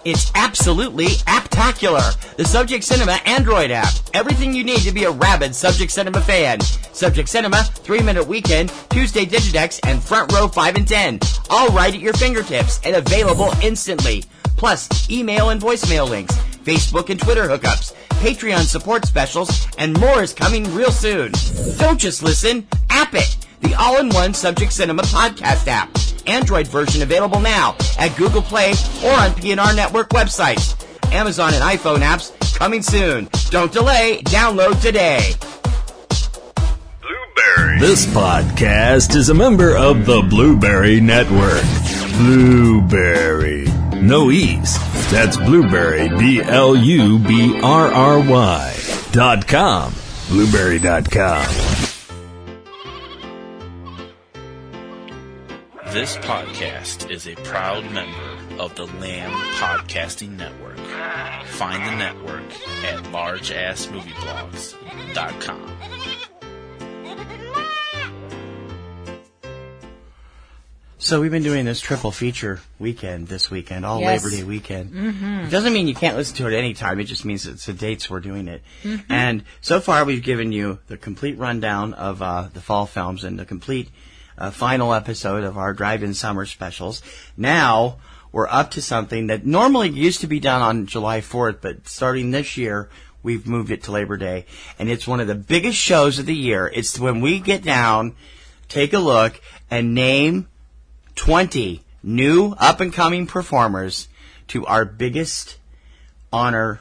It's absolutely apptacular. The Subject Cinema Android app. Everything you need to be a rabid Subject Cinema fan. Subject Cinema, 3-Minute Weekend, Tuesday Digidex, and Front Row 5 and 10. All right at your fingertips and available instantly. Plus, email and voicemail links, Facebook and Twitter hookups, Patreon support specials, and more is coming real soon. Don't just listen, app it. The all-in-one Subject Cinema podcast app. Android version available now at Google Play or on PNR Network websites. Amazon and iPhone apps coming soon. Don't delay. Download today. Blueberry. This podcast is a member of the Blueberry Network. Blueberry. No E's. That's Blueberry, BLUBRRY.com. Blueberry.com. This podcast is a proud member of the Lamb Podcasting Network. Find the network at largeassmovieblogs.com. So we've been doing this triple feature weekend this weekend, all Yes. Labor Day weekend. Mm-hmm. It doesn't mean you can't listen to it any time. It just means it's the dates we're doing it. Mm-hmm. And so far we've given you the complete rundown of the fall films and the complete final episode of our drive-in summer specials. Now we're up to something that normally used to be done on July 4th, but starting this year, we've moved it to Labor Day. And it's one of the biggest shows of the year. It's when we get down, take a look, and name 20 new up-and-coming performers to our biggest honor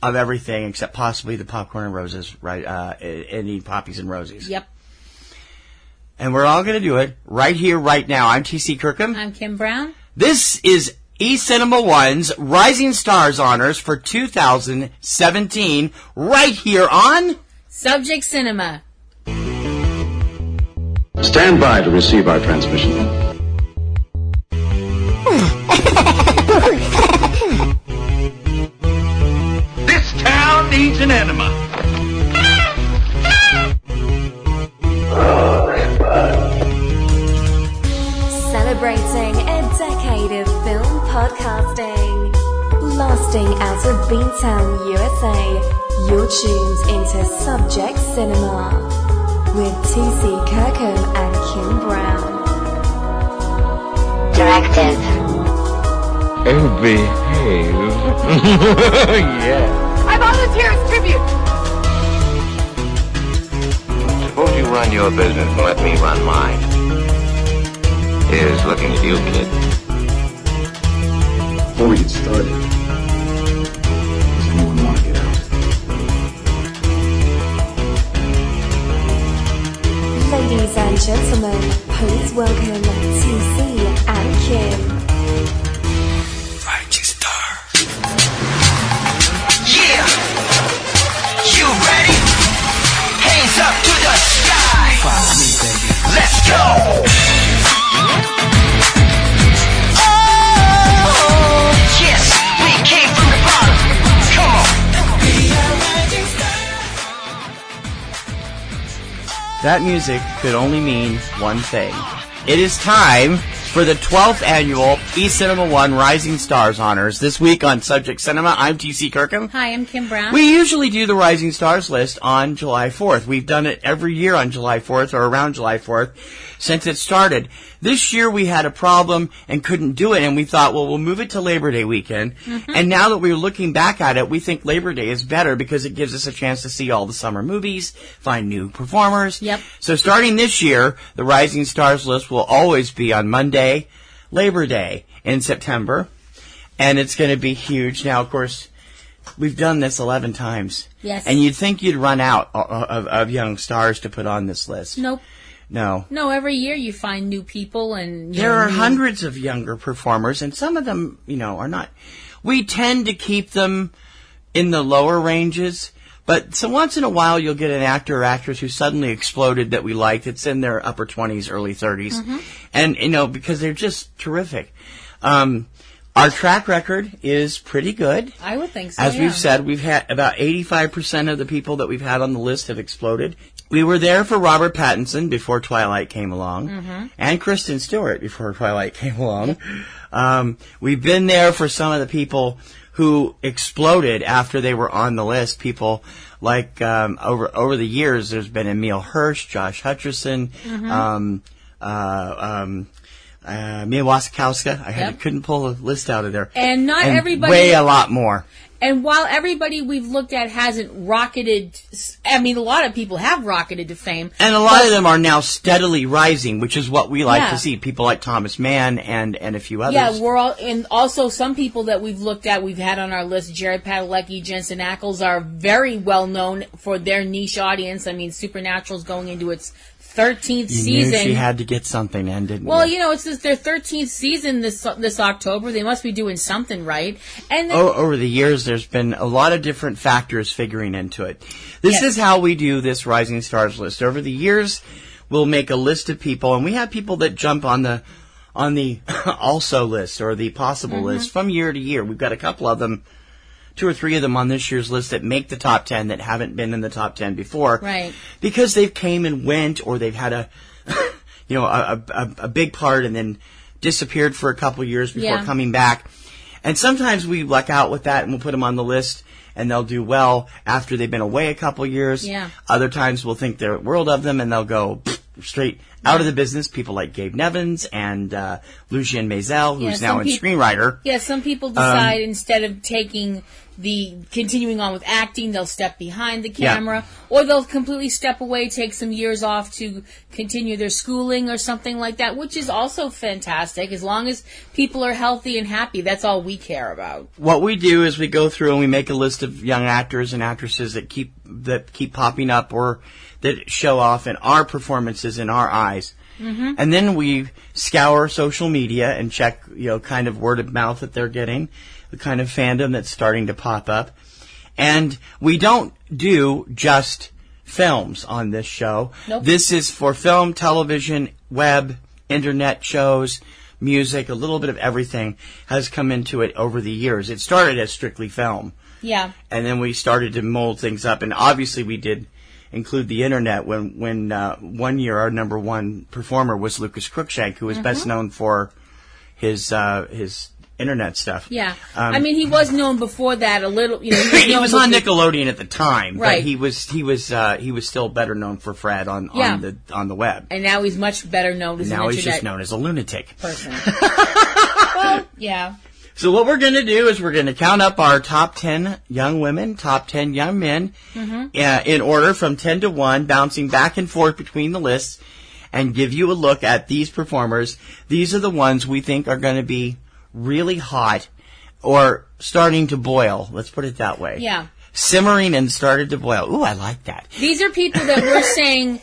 of everything except possibly the Popcorn and Roses, right? Any Poppies and Rosies. Yep. And we're all going to do it right here, right now. I'm T.C. Kirkham. I'm Kim Brown. This is eCinemaOne's Rising Stars Honors for 2017, right here on Subject Cinema. Stand by to receive our transmission. This town needs an enema. Celebrating a decade of film podcasting. Lasting out of Beantown, USA, you're tuned into Subject Cinema with T.C. Kirkham and Kim Brown. Directive. Oh, behave. Yeah. I volunteer as tribute. Suppose you run your business and let me run mine. Here's looking at you, kid. Before we get started, does anyone want to get out? Ladies and gentlemen, please welcome TC and Kim. Rising star. Yeah! You ready? Hands up to the sky! Follow me, baby. Let's go! That music could only mean one thing. It is time for the 12th annual eCinemaOne Rising Stars Honors. This week on Subject Cinema, I'm T.C. Kirkham. Hi, I'm Kim Brown. We usually do the Rising Stars list on July 4th. We've done it every year on July 4th or around July 4th since it started. This year we had a problem and couldn't do it, and we thought, well, we'll move it to Labor Day weekend. Mm-hmm. And now that we're looking back at it, we think Labor Day is better because it gives us a chance to see all the summer movies, find new performers. Yep. So starting this year, the Rising Stars list will always be on Monday, Labor Day in September, and it's going to be huge. Now, of course, we've done this 11 times. Yes. And you'd think you'd run out of young stars to put on this list. Nope. No. No, every year you find new people and... There are hundreds of younger performers, and some of them, are not... We tend to keep them in the lower ranges, but so once in a while you'll get an actor or actress who suddenly exploded that we liked. It's in their upper 20s, early 30s. Mm-hmm. And, because they're just terrific. Our track record is pretty good. I would think so. As we've said, we've had about 85% of the people that we've had on the list have exploded. We were there for Robert Pattinson before Twilight came along, and Kristen Stewart before Twilight came along. We've been there for some of the people who exploded after they were on the list. People like over the years, there's been Emile Hirsch, Josh Hutcherson, Mia Wasikowska. I couldn't pull a list out of there. And not everybody... Way a lot more. And while everybody we've looked at hasn't rocketed... I mean, a lot of people have rocketed to fame. And a lot of them are now steadily rising, which is what we like to see. People like Thomas Mann and a few others. Yeah, and also some people that we've looked at, we've had on our list, Jared Padalecki, Jensen Ackles, are very well known for their niche audience. I mean, Supernatural's going into its 13th season. You knew she had to get something in, didn't Well, you? it's their 13th season this October. They must be doing something right. And then, over the years, there's been a lot of different factors figuring into it. This is how we do this Rising Stars list. Over the years, we'll make a list of people, and we have people that jump on the also list or the possible list from year to year. We've got a couple of them. 2 or 3 of them on this year's list that make the top 10 that haven't been in the top 10 before. Right. Because they've came and went, or they've had a big part and then disappeared for a couple years before coming back. And sometimes we luck out with that and we'll put them on the list and they'll do well after they've been away a couple years. Yeah. Other times we'll think the world of them and they'll go straight out of the business. People like Gabe Nevins and Lucien Maisel, who's now a screenwriter. Yeah, some people decide instead of continuing on with acting, they'll step behind the camera, or they'll completely step away, take some years off to continue their schooling or something like that, which is also fantastic. As long as people are healthy and happy, that's all we care about. What we do is we go through and we make a list of young actors and actresses that keep popping up or that show off in our performances in our eyes. And then we scour social media and check, kind of word of mouth that they're getting, the kind of fandom that's starting to pop up. And we don't do just films on this show. Nope. This is for film, television, web, internet shows, music, a little bit of everything has come into it over the years. It started as strictly film. Yeah. And then we started to mold things up. And obviously we did include the internet when 1 year our number one performer was Lucas Cruikshank, who was best known for his internet stuff. Yeah. I mean, he was known before that a little. He was on Nickelodeon at the time, right? But he was still better known for Fred on the web. And now he's much better known as he's just known as a lunatic person. Well, yeah. So what we're going to do is we're going to count up our top 10 young women, top 10 young men, in order from 10 to 1, bouncing back and forth between the lists, and give you a look at these performers. These are the ones we think are going to be really hot or starting to boil. Let's put it that way. Yeah. Simmering and started to boil. Ooh, I like that. These are people that we're saying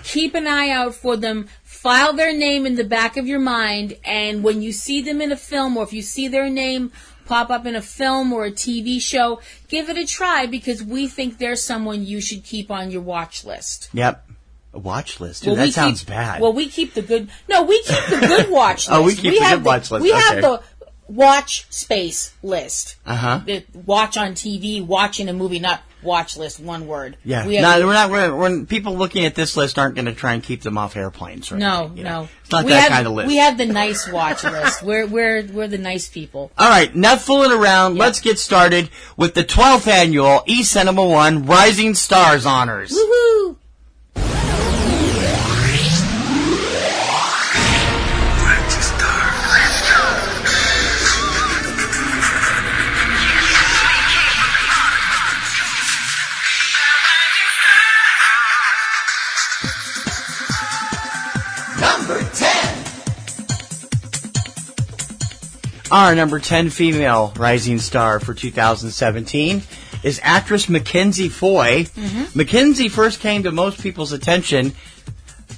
keep an eye out for them. File their name in the back of your mind, and when you see them in a film, or if you see their name pop up in a film or a TV show, give it a try, because we think there's someone you should keep on your watch list. Yep. A watch list? Dude, that sounds bad. Well, we keep the good... No, we keep the good watch list. Oh, we keep the good watch list. We have the watch space list. The watch on TV, watching a movie, not watch list, one word. Yeah. We're people looking at this list aren't going to try and keep them off airplanes, right? No. It's not that kind of list. We have the nice watch list. We're the nice people. All right, enough fooling around. Let's get started with the 12th annual eCinemaOne Rising Stars Honors. Woohoo! Our number 10 female rising star for 2017 is actress Mackenzie Foy. Mackenzie first came to most people's attention,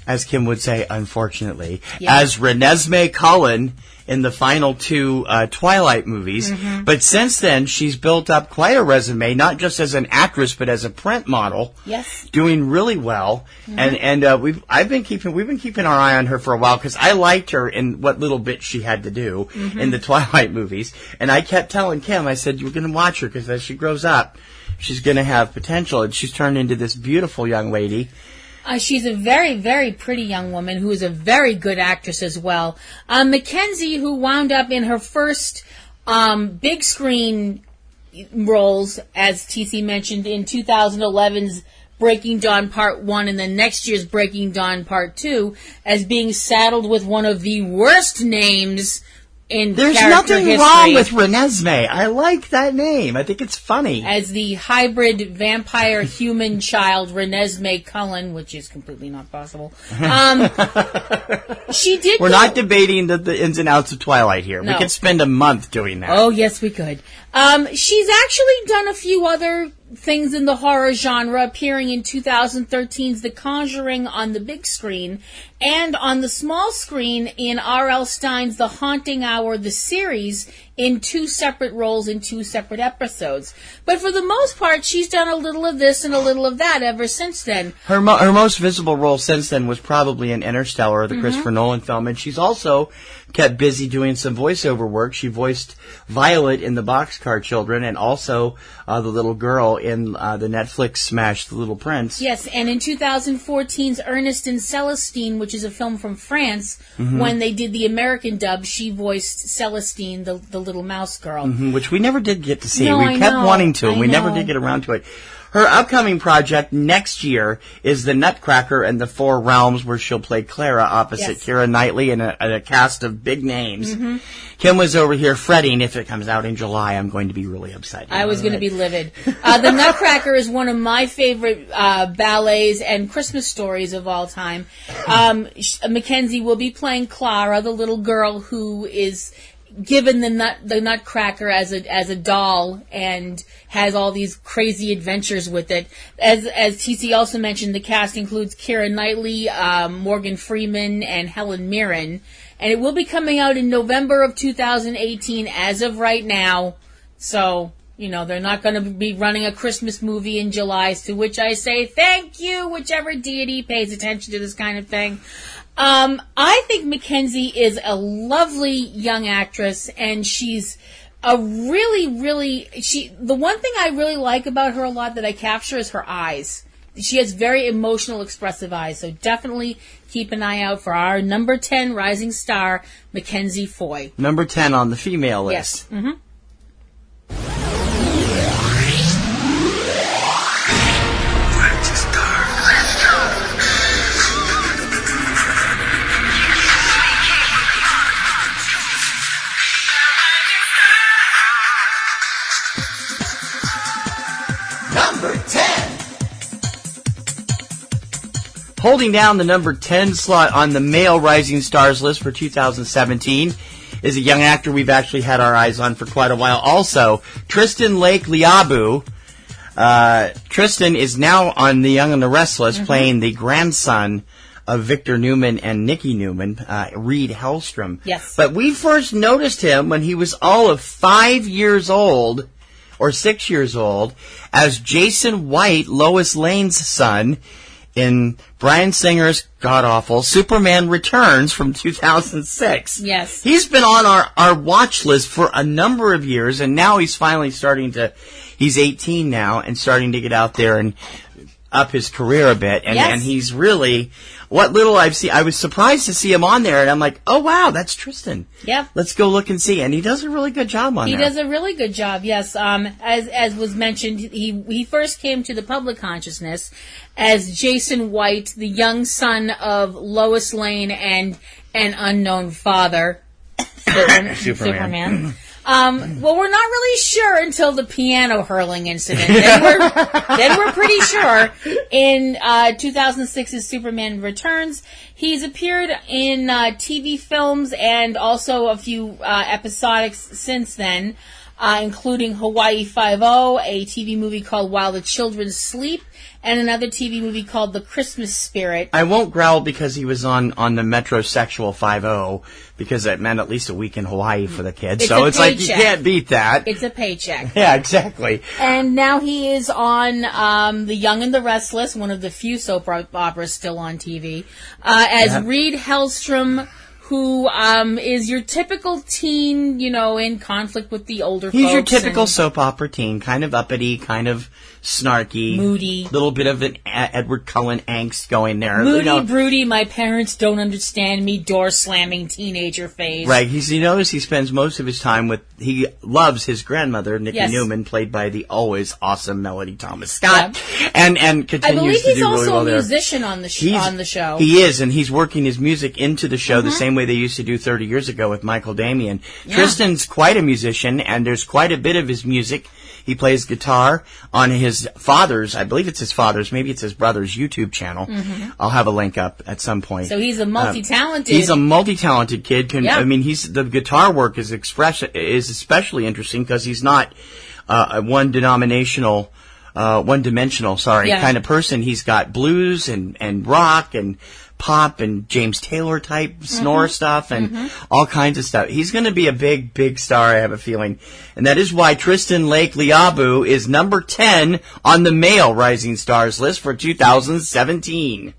as Kim would say, unfortunately, as Renesmee Cullen in the final 2 Twilight movies. But since then, she's built up quite a resume, not just as an actress, but as a print model. Yes. Doing really well. And we've been keeping our eye on her for a while, because I liked her in what little bit she had to do in the Twilight movies. And I kept telling Kim, I said, you're going to watch her, because as she grows up, she's going to have potential. And she's turned into this beautiful young lady. She's a very, very pretty young woman who is a very good actress as well. Mackenzie, who wound up in her first big screen roles, as TC mentioned, in 2011's Breaking Dawn Part 1 and then next year's Breaking Dawn Part 2, as being saddled with one of the worst names in There's character nothing history. wrong with Renesmee. I like that name. I think it's funny. As the hybrid vampire-human child, Renesmee Cullen, which is completely not possible. She did. We're not debating the ins and outs of Twilight here. No. We could spend a month doing that. Oh, yes, we could. She's actually done a few other things in the horror genre, appearing in 2013's The Conjuring on the big screen, and on the small screen in R.L. Stein's The Haunting Hour, the series, in 2 separate roles in 2 separate episodes. But for the most part, she's done a little of this and a little of that ever since then. Her most visible role since then was probably in Interstellar, the Christopher Nolan film, and she's also kept busy doing some voiceover work. She voiced Violet in The Boxcar Children, and also the little girl in the Netflix smash The Little Prince. Yes, and in 2014's Ernest and Celestine, which is a film from France, when they did the American dub, she voiced Celestine, the little mouse girl. Which we never did get to see. No, We I kept know. wanting to, and I we never know. did get around to it. Her upcoming project next year is The Nutcracker and the Four Realms, where she'll play Clara opposite Keira Knightley and a cast of big names. Kim was over here fretting if it comes out in July. I'm going to be really upset. I was going to be livid. The Nutcracker is one of my favorite ballets and Christmas stories of all time. Mackenzie will be playing Clara, the little girl who is given the Nutcracker as a doll and has all these crazy adventures with it. As TC also mentioned, the cast includes Keira Knightley, Morgan Freeman, and Helen Mirren. And it will be coming out in November of 2018 as of right now. So, they're not going to be running a Christmas movie in July, to which I say thank you, whichever deity pays attention to this kind of thing. I think Mackenzie is a lovely young actress, and she's a really, the one thing I really like about her a lot that I capture is her eyes. She has very emotional, expressive eyes, so definitely keep an eye out for our number 10 rising star, Mackenzie Foy. Number 10 on the female list. Yes. Number 10. Holding down the number 10 slot on the male rising stars list for 2017 is a young actor we've actually had our eyes on for quite a while. Also, Tristan Lake Liabu. Tristan is now on the Young and the Restless, playing the grandson of Victor Newman and Nikki Newman, Reed Hellstrom. Yes. But we first noticed him when he was all of 5 years old, or 6 years old, as Jason White, Lois Lane's son, in Bryan Singer's god-awful Superman Returns from 2006. Yes. He's been on our watch list for a number of years, and now he's finally he's 18 now, and starting to get out there and up his career a bit. And, and he's really, what little I've seen, I was surprised to see him on there, and I'm like, oh wow, that's Tristan. Yep. Let's go look and see. And he does a really good job on there. He does a really good job, yes. As was mentioned, he first came to the public consciousness as Jason White, the young son of Lois Lane and an unknown father, Superman. Well, we're not really sure until the piano hurling incident. Then we're pretty sure. In 2006's Superman Returns, he's appeared in TV films and also a few episodics since then. including Hawaii Five-0, a TV movie called While the Children Sleep, and another TV movie called The Christmas Spirit. I won't growl because he was on the Metrosexual 5-0, because that meant at least a week in Hawaii for the kids. So it's like, you can't beat that. It's a paycheck. Yeah, exactly. And now he is on The Young and the Restless, one of the few soap operas still on TV, as Reed Hellstrom, who is your typical teen, in conflict with the older folks. He's your typical soap opera teen, kind of uppity, kind of snarky. Moody. Little bit of an Edward Cullen angst going there. Moody, broody, my parents don't understand me, door-slamming teenager phase. Right. You notice he spends most of his time he loves his grandmother, Nikki Newman, played by the always awesome Melody Thomas Scott, and continues to do really well there. I believe he's also a musician on the show. He is, and he's working his music into the show the same way they used to do 30 years ago with Michael Damian. Yeah. Tristan's quite a musician, and there's quite a bit of his music. He plays guitar on his father's, I believe it's his father's, maybe it's his brother's YouTube channel. Mm-hmm. I'll have a link up at some point. So he's a multi-talented. He's a multi-talented kid. The guitar work is especially interesting because he's not one-dimensional kind of person. He's got blues and rock and pop and James Taylor type snore stuff and all kinds of stuff. He's going to be a big, big star, I have a feeling. And that is why Tristan Lake Liabu is number 10 on the male Rising Stars list for 2017.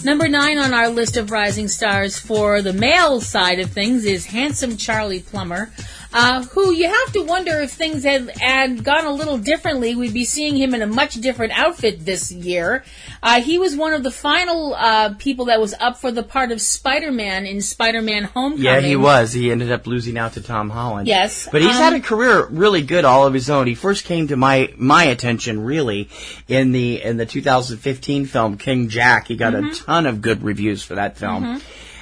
Number 9 on our list of rising stars for the male side of things is handsome Charlie Plummer, who you have to wonder if things had gone a little differently. We'd be seeing him in a much different outfit this year. He was one of the final people that was up for the part of Spider-Man in Spider-Man Homecoming. Yeah, he was. He ended up losing out to Tom Holland. Yes. But he's had a career really good all of his own. He first came to my attention, really, in the 2015 film King Jack. He got a ton of good reviews for that film.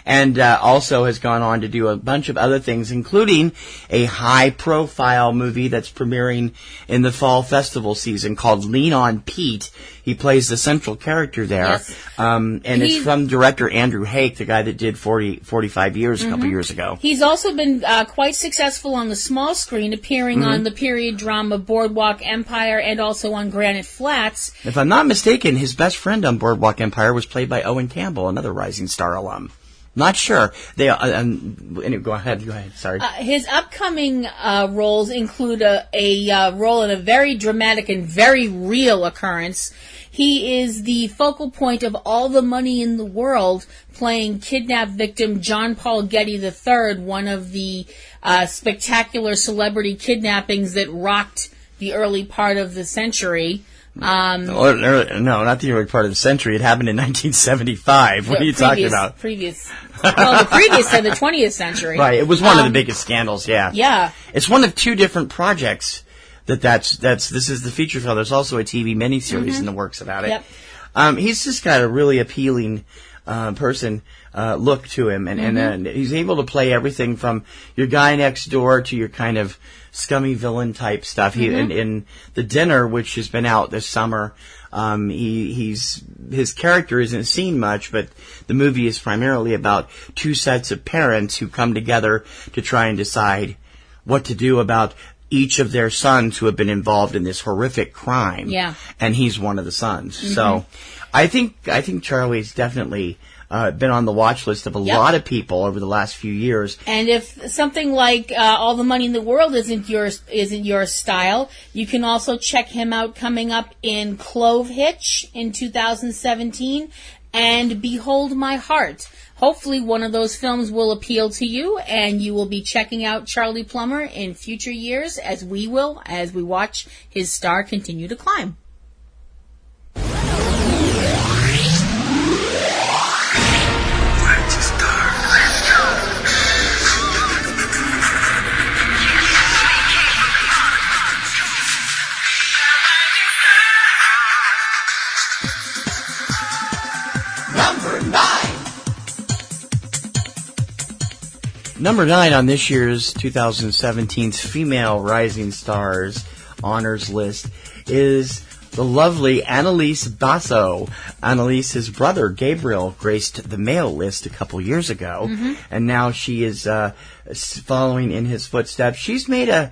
And also has gone on to do a bunch of other things, including a high-profile movie that's premiering in the fall festival season called Lean on Pete. He plays the central character there. Yes. And it's from director Andrew Hake, the guy that did 45 years a couple years ago. He's also been quite successful on the small screen, appearing on the period drama Boardwalk Empire and also on Granite Flats. If I'm not mistaken, his best friend on Boardwalk Empire was played by Owen Campbell, another Rising Star alum. Not sure. Anyway, go ahead. Sorry. His upcoming roles include a role in a very dramatic and very real occurrence. He is the focal point of All the Money in the World, playing kidnapped victim John Paul Getty III, one of the spectacular celebrity kidnappings that rocked the early part of the century. No, not the early part of the century. It happened in 1975. What are you talking about? The previous of the 20th century. Right. It was one of the biggest scandals. Yeah. Yeah. It's one of two different projects. This is the feature film. There's also a TV miniseries in the works about it. Yep. He's just got a really appealing person look to him, and he's able to play everything from your guy next door to your kind of scummy villain type stuff. He in The Dinner, which has been out this summer, his character isn't seen much, but the movie is primarily about two sets of parents who come together to try and decide what to do about each of their sons who have been involved in this horrific crime. Yeah. And he's one of the sons. So I think Charlie's definitely been on the watch list of a lot of people over the last few years. And if something like All the Money in the World isn't your style, you can also check him out coming up in Clove Hitch in 2017 and Behold My Heart. Hopefully one of those films will appeal to you, and you will be checking out Charlie Plummer in future years, as we will, as we watch his star continue to climb. Number 9 on this year's 2017's Female Rising Stars honors list is the lovely Annalise Basso. Annalise's brother, Gabriel, graced the male list a couple years ago, and now she is following in his footsteps. She's made a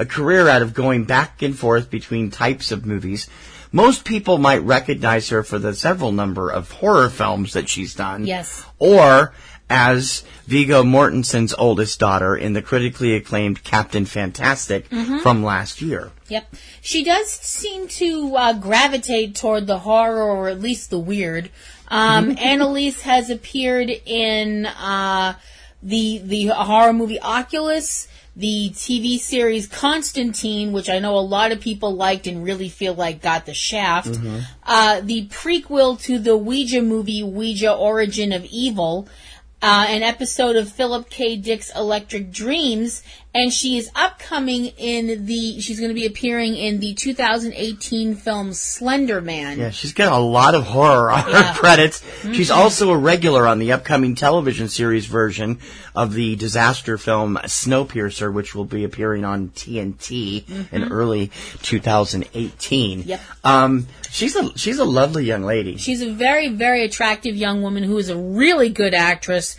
career out of going back and forth between types of movies. Most people might recognize her for the several number of horror films that she's done. Yes. Or as Viggo Mortensen's oldest daughter in the critically acclaimed Captain Fantastic from last year. Yep. She does seem to gravitate toward the horror, or at least the weird. Annalise has appeared in the horror movie Oculus, the TV series Constantine, which I know a lot of people liked and really feel like got the shaft, the prequel to the Ouija movie, Ouija Origin of Evil, an episode of Philip K. Dick's Electric Dreams, and she is she's going to be appearing in the 2018 film Slender Man. Yeah, she's got a lot of horror on her credits. She's also a regular on the upcoming television series version of the disaster film Snowpiercer, which will be appearing on TNT in early 2018. Yep. She's a lovely young lady. She's a very, very attractive young woman who is a really good actress.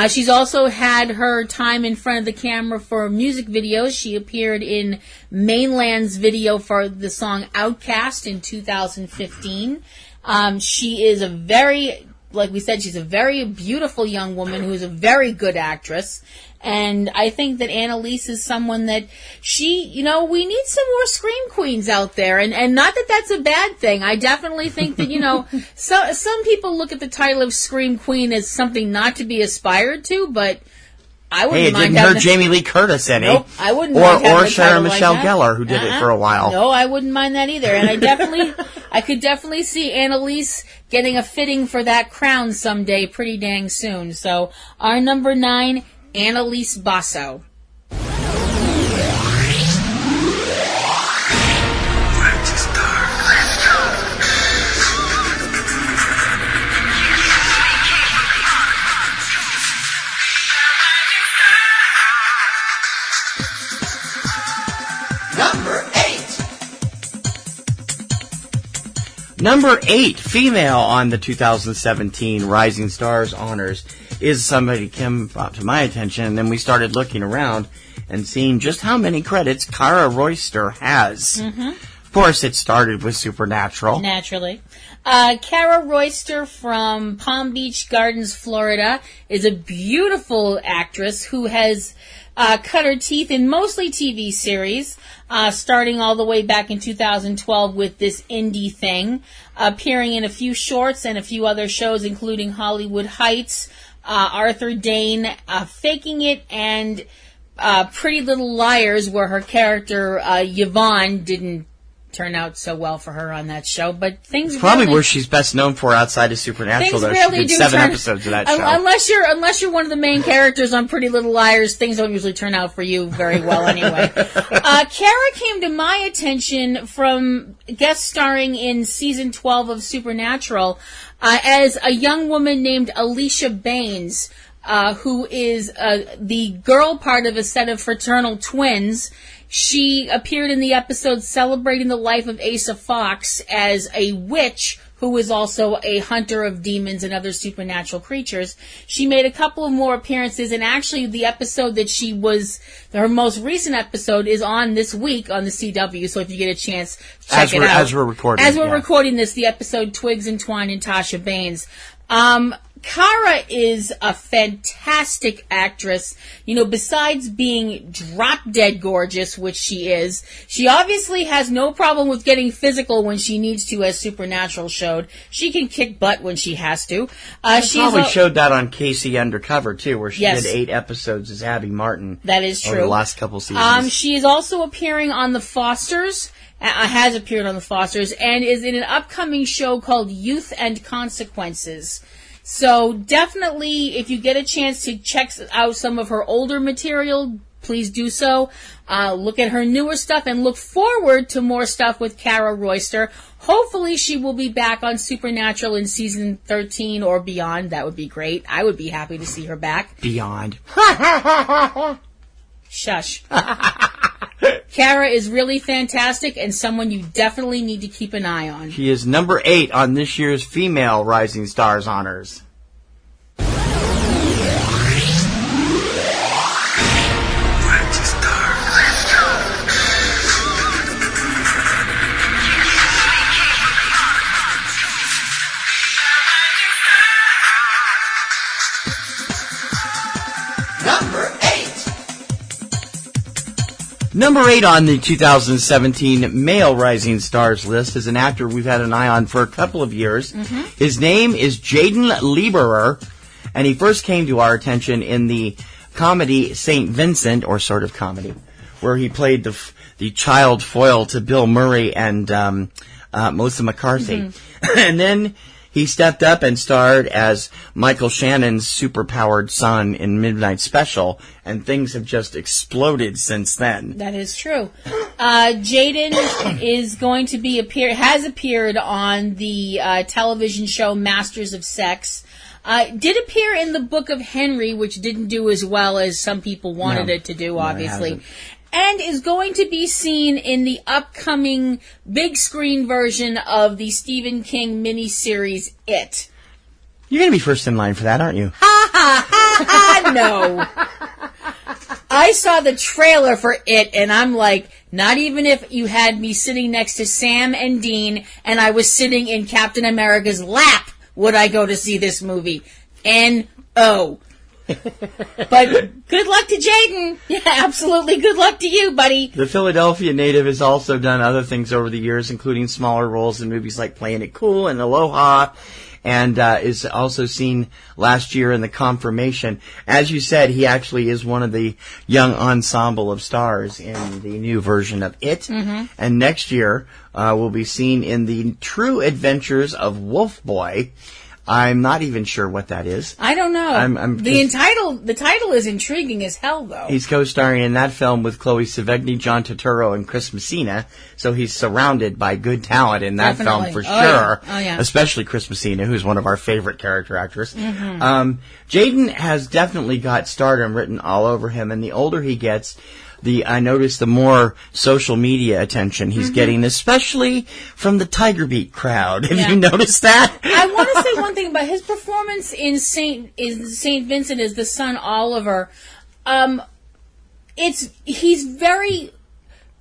She's also had her time in front of the camera for music videos. She appeared in Mainland's video for the song Outcast in 2015. She is like we said, she's a very beautiful young woman who is a very good actress. And I think that Annalise is someone that we need some more scream queens out there. And not that that's a bad thing. I definitely think that, some people look at the title of Scream Queen as something not to be aspired to, but I wouldn't mind it didn't hurt Jamie Lee Curtis any. Nope, I wouldn't mind having or Sarah Michelle Gellar, who did it for a while. No, I wouldn't mind that either. And I could definitely see Annalise getting a fitting for that crown someday pretty dang soon. So, our number 9, Annalise Basso. Number 8, female on the 2017 Rising Stars honors is somebody Kim brought to my attention, and then we started looking around and seeing just how many credits Kara Royster has. Of course, it started with Supernatural. Naturally. Kara Royster from Palm Beach Gardens, Florida, is a beautiful actress who has cut her teeth in mostly TV series, starting all the way back in 2012 with this indie thing, appearing in a few shorts and a few other shows, including Hollywood Heights, Arthur Dane, Faking It, and Pretty Little Liars, where her character, Yvonne, didn't turn out so well for her on that show, but things probably where she's best known for outside of Supernatural. Though she did 7 episodes of that show. Unless you're one of the main characters on Pretty Little Liars, things don't usually turn out for you very well anyway. Kara came to my attention from guest starring in season 12 of Supernatural as a young woman named Alicia Baines, who is the girl part of a set of fraternal twins. She appeared in the episode celebrating the life of Asa Fox as a witch who is also a hunter of demons and other supernatural creatures. She made a couple of more appearances, and actually the episode that her most recent episode is on this week on the CW, so if you get a chance, check it out. As we're recording this, the episode Twigs and Twine and Tasha Baines. Kara is a fantastic actress. Besides being drop-dead gorgeous, which she is, she obviously has no problem with getting physical when she needs to, as Supernatural showed. She can kick butt when she has to. She probably showed that on Casey Undercover, too, where she did 8 episodes as Abby Martin. That is true. Over the last couple seasons. She is also appearing on The Fosters. Has appeared on The Fosters, and is in an upcoming show called Youth and Consequences. So definitely, if you get a chance to check out some of her older material, please do so. Look at her newer stuff and look forward to more stuff with Kara Royster. Hopefully she will be back on Supernatural in season 13 or beyond. That would be great. I would be happy to see her back. Beyond. Shush. Kara is really fantastic and someone you definitely need to keep an eye on. She is number 8 on this year's Female Rising Stars honors. Number 8 on the 2017 Male Rising Stars list is an actor we've had an eye on for a couple of years. Mm-hmm. His name is Jaden Lieberer, and he first came to our attention in the comedy St. Vincent, or sort of comedy, where he played the child foil to Bill Murray and Melissa McCarthy. Mm-hmm. And then he stepped up and starred as Michael Shannon's superpowered son in Midnight Special, and things have just exploded since then. That is true. Jaden is going to be has appeared on the television show Masters of Sex. Did appear in the Book of Henry, which didn't do as well as some people wanted it to do, obviously. And is going to be seen in the upcoming big screen version of the Stephen King miniseries, It. You're going to be first in line for that, aren't you? Ha ha ha ha, no. I saw the trailer for It, and I'm like, not even if you had me sitting next to Sam and Dean, and I was sitting in Captain America's lap, would I go to see this movie. N-O. But good luck to Jaden. Yeah, absolutely. Good luck to you, buddy. The Philadelphia native has also done other things over the years, including smaller roles in movies like Playing It Cool and Aloha, and is also seen last year in The Confirmation. As you said, he actually is one of the young ensemble of stars in the new version of It. Mm-hmm. And next year will be seen in The True Adventures of Wolf Boy. I'm not even sure what that is. I don't know. The title is intriguing as hell, though. He's co-starring in that film with Chloe Sevigny, John Turturro, and Chris Messina. So he's surrounded by good talent in that film for sure. Yeah. Oh, yeah. Especially Chris Messina, who's one of our favorite character actors. Mm-hmm. Jaden has definitely got stardom written all over him, and the older he gets, I noticed the more social media attention he's getting, especially from the Tiger Beat crowd. Have you noticed that? I want to say one thing about his performance in Saint Vincent as the son Oliver. He's very.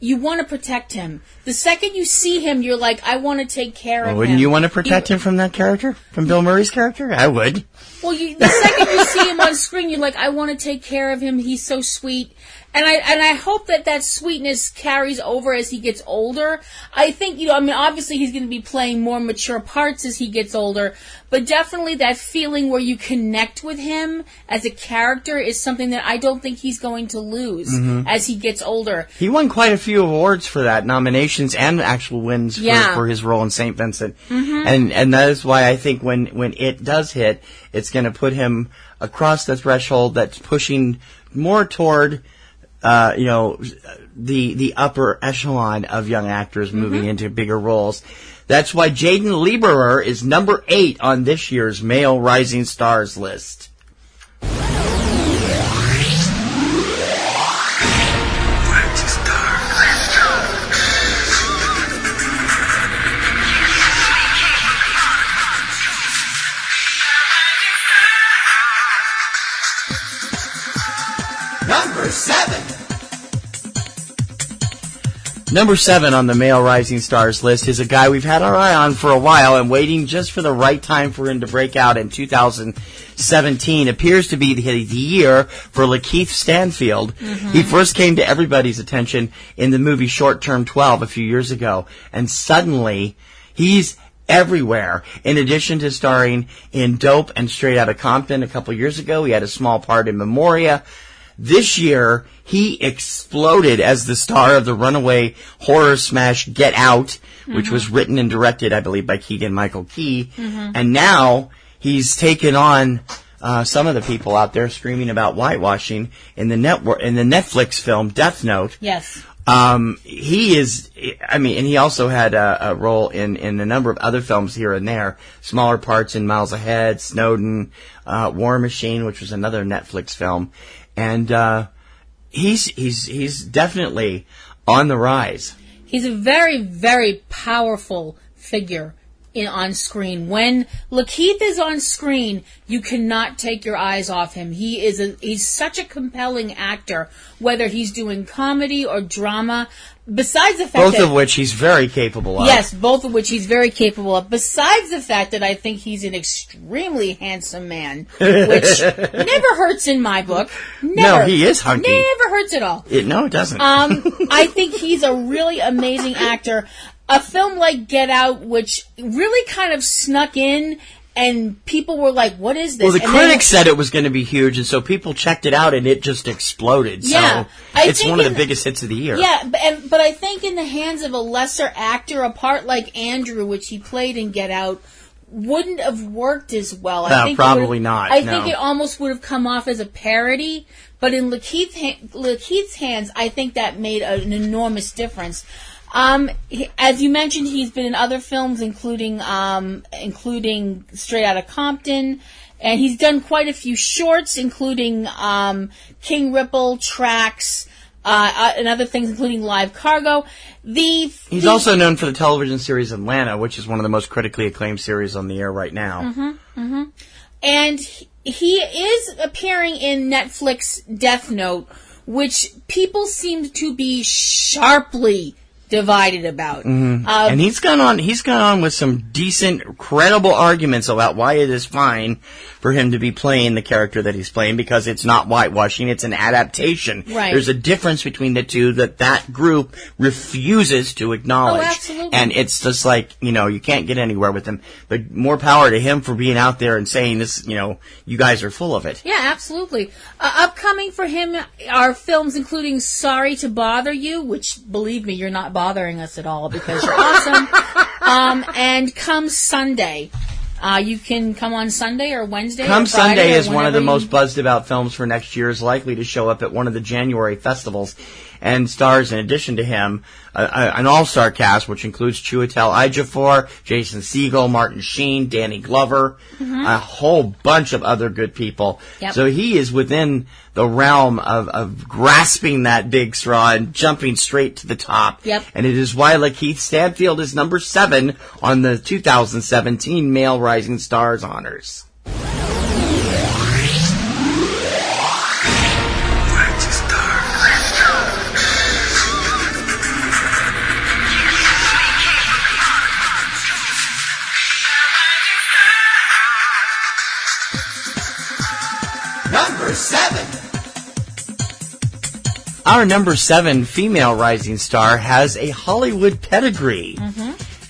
You want to protect him. The second you see him, you're like, I want to take care of him. Wouldn't you want to protect him from that character? From Bill Murray's character? I would. Well, the second you see him on screen, you're like, I want to take care of him. He's so sweet. And I hope that sweetness carries over as he gets older. I think, obviously he's going to be playing more mature parts as he gets older, but definitely that feeling where you connect with him as a character is something that I don't think he's going to lose as he gets older. He won quite a few awards for that, nominations and actual wins for his role in St. Vincent. Mm-hmm. And that is why I think when it does hit, it's going to put him across the threshold that's pushing more toward the upper echelon of young actors moving into bigger roles. That's why Jaden Lieberer is number 8 on this year's Male Rising Stars list. Number 7 on the Male Rising Stars list is a guy we've had our eye on for a while and waiting just for the right time for him to break out in 2017. Appears to be the year for Lakeith Stanfield. Mm-hmm. He first came to everybody's attention in the movie Short Term 12 a few years ago, and suddenly he's everywhere. In addition to starring in Dope and Straight Outta Compton a couple years ago, he had a small part in Memoria. This year, he exploded as the star of the runaway horror smash Get Out, which was written and directed, I believe, by Keegan-Michael Key. Mm-hmm. And now he's taken on some of the people out there screaming about whitewashing in the Netflix film Death Note. Yes. He is, and he also had a role in a number of other films here and there, smaller parts in Miles Ahead, Snowden, War Machine, which was another Netflix film, and he's definitely on the rise. He's a very, very powerful figure on screen. When Lakeith is on screen, you cannot take your eyes off him. He's such a compelling actor, whether he's doing comedy or drama. Besides the fact both of which he's very capable of. Yes, both of which he's very capable of. Besides the fact that I think he's an extremely handsome man, which never hurts in my book. Never. No, he is hunky. Never hurts at all. No, it doesn't. I think he's a really amazing actor. A film like Get Out, which really kind of snuck in, and people were like, what is this? Well, the critics said it was going to be huge, and so people checked it out, and it just exploded. Yeah, so it's one of the biggest hits of the year. Yeah, but I think in the hands of a lesser actor, a part like Andrew, which he played in Get Out, wouldn't have worked as well. I think probably not. I think it almost would have come off as a parody, but in Lakeith's hands, I think that made an enormous difference. As you mentioned, he's been in other films, including Straight Outta Compton, and he's done quite a few shorts, including King Ripple, Tracks, and other things, including Live Cargo. He's also known for the television series Atlanta, which is one of the most critically acclaimed series on the air right now. And he is appearing in Netflix Death Note, which people seem to be sharply divided about. And he's gone on with some decent, credible arguments about why it is fine for him to be playing the character that he's playing, because it's not whitewashing, it's an adaptation. Right. There's a difference between the two that group refuses to acknowledge. Oh, absolutely. And it's just like, you can't get anywhere with him. But more power to him for being out there and saying this, you guys are full of it. Yeah, absolutely. Upcoming for him are films including Sorry to Bother You, which, believe me, you're not bothering us at all because you're awesome. And Come Sunday. You can come on Sunday or Wednesday. Come or Friday Sunday or is one of the most buzzed about films for next year. Is likely to show up at one of the January festivals, and stars, in addition to him, an all-star cast which includes Chiwetel Ejiofor, Jason Segel, Martin Sheen, Danny Glover, a whole bunch of other good people. Yep. So he is within the realm of grasping that big straw and jumping straight to the top. Yep. And it is why Lakeith Stanfield is number 7 on the 2017 Male Rising Stars honors. Number 7. Our number 7 female rising star has a Hollywood pedigree.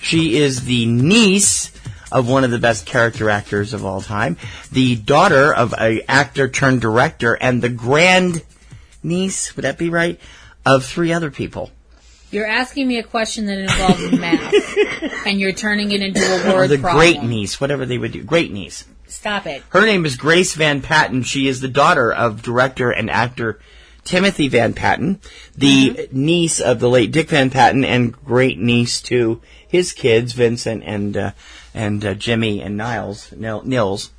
She is the niece of one of the best character actors of all time, the daughter of an actor turned director, and the grand niece, would that be right, of 3 other people. You're asking me a question that involves math, and you're turning it into a word the problem. great niece, whatever they would do. Great niece. Stop it. Her name is Grace Van Patten. She is the daughter of director and actor Timothy Van Patten, the niece of the late Dick Van Patten, and great niece to his kids, Vincent and Jimmy and Nels, Nels,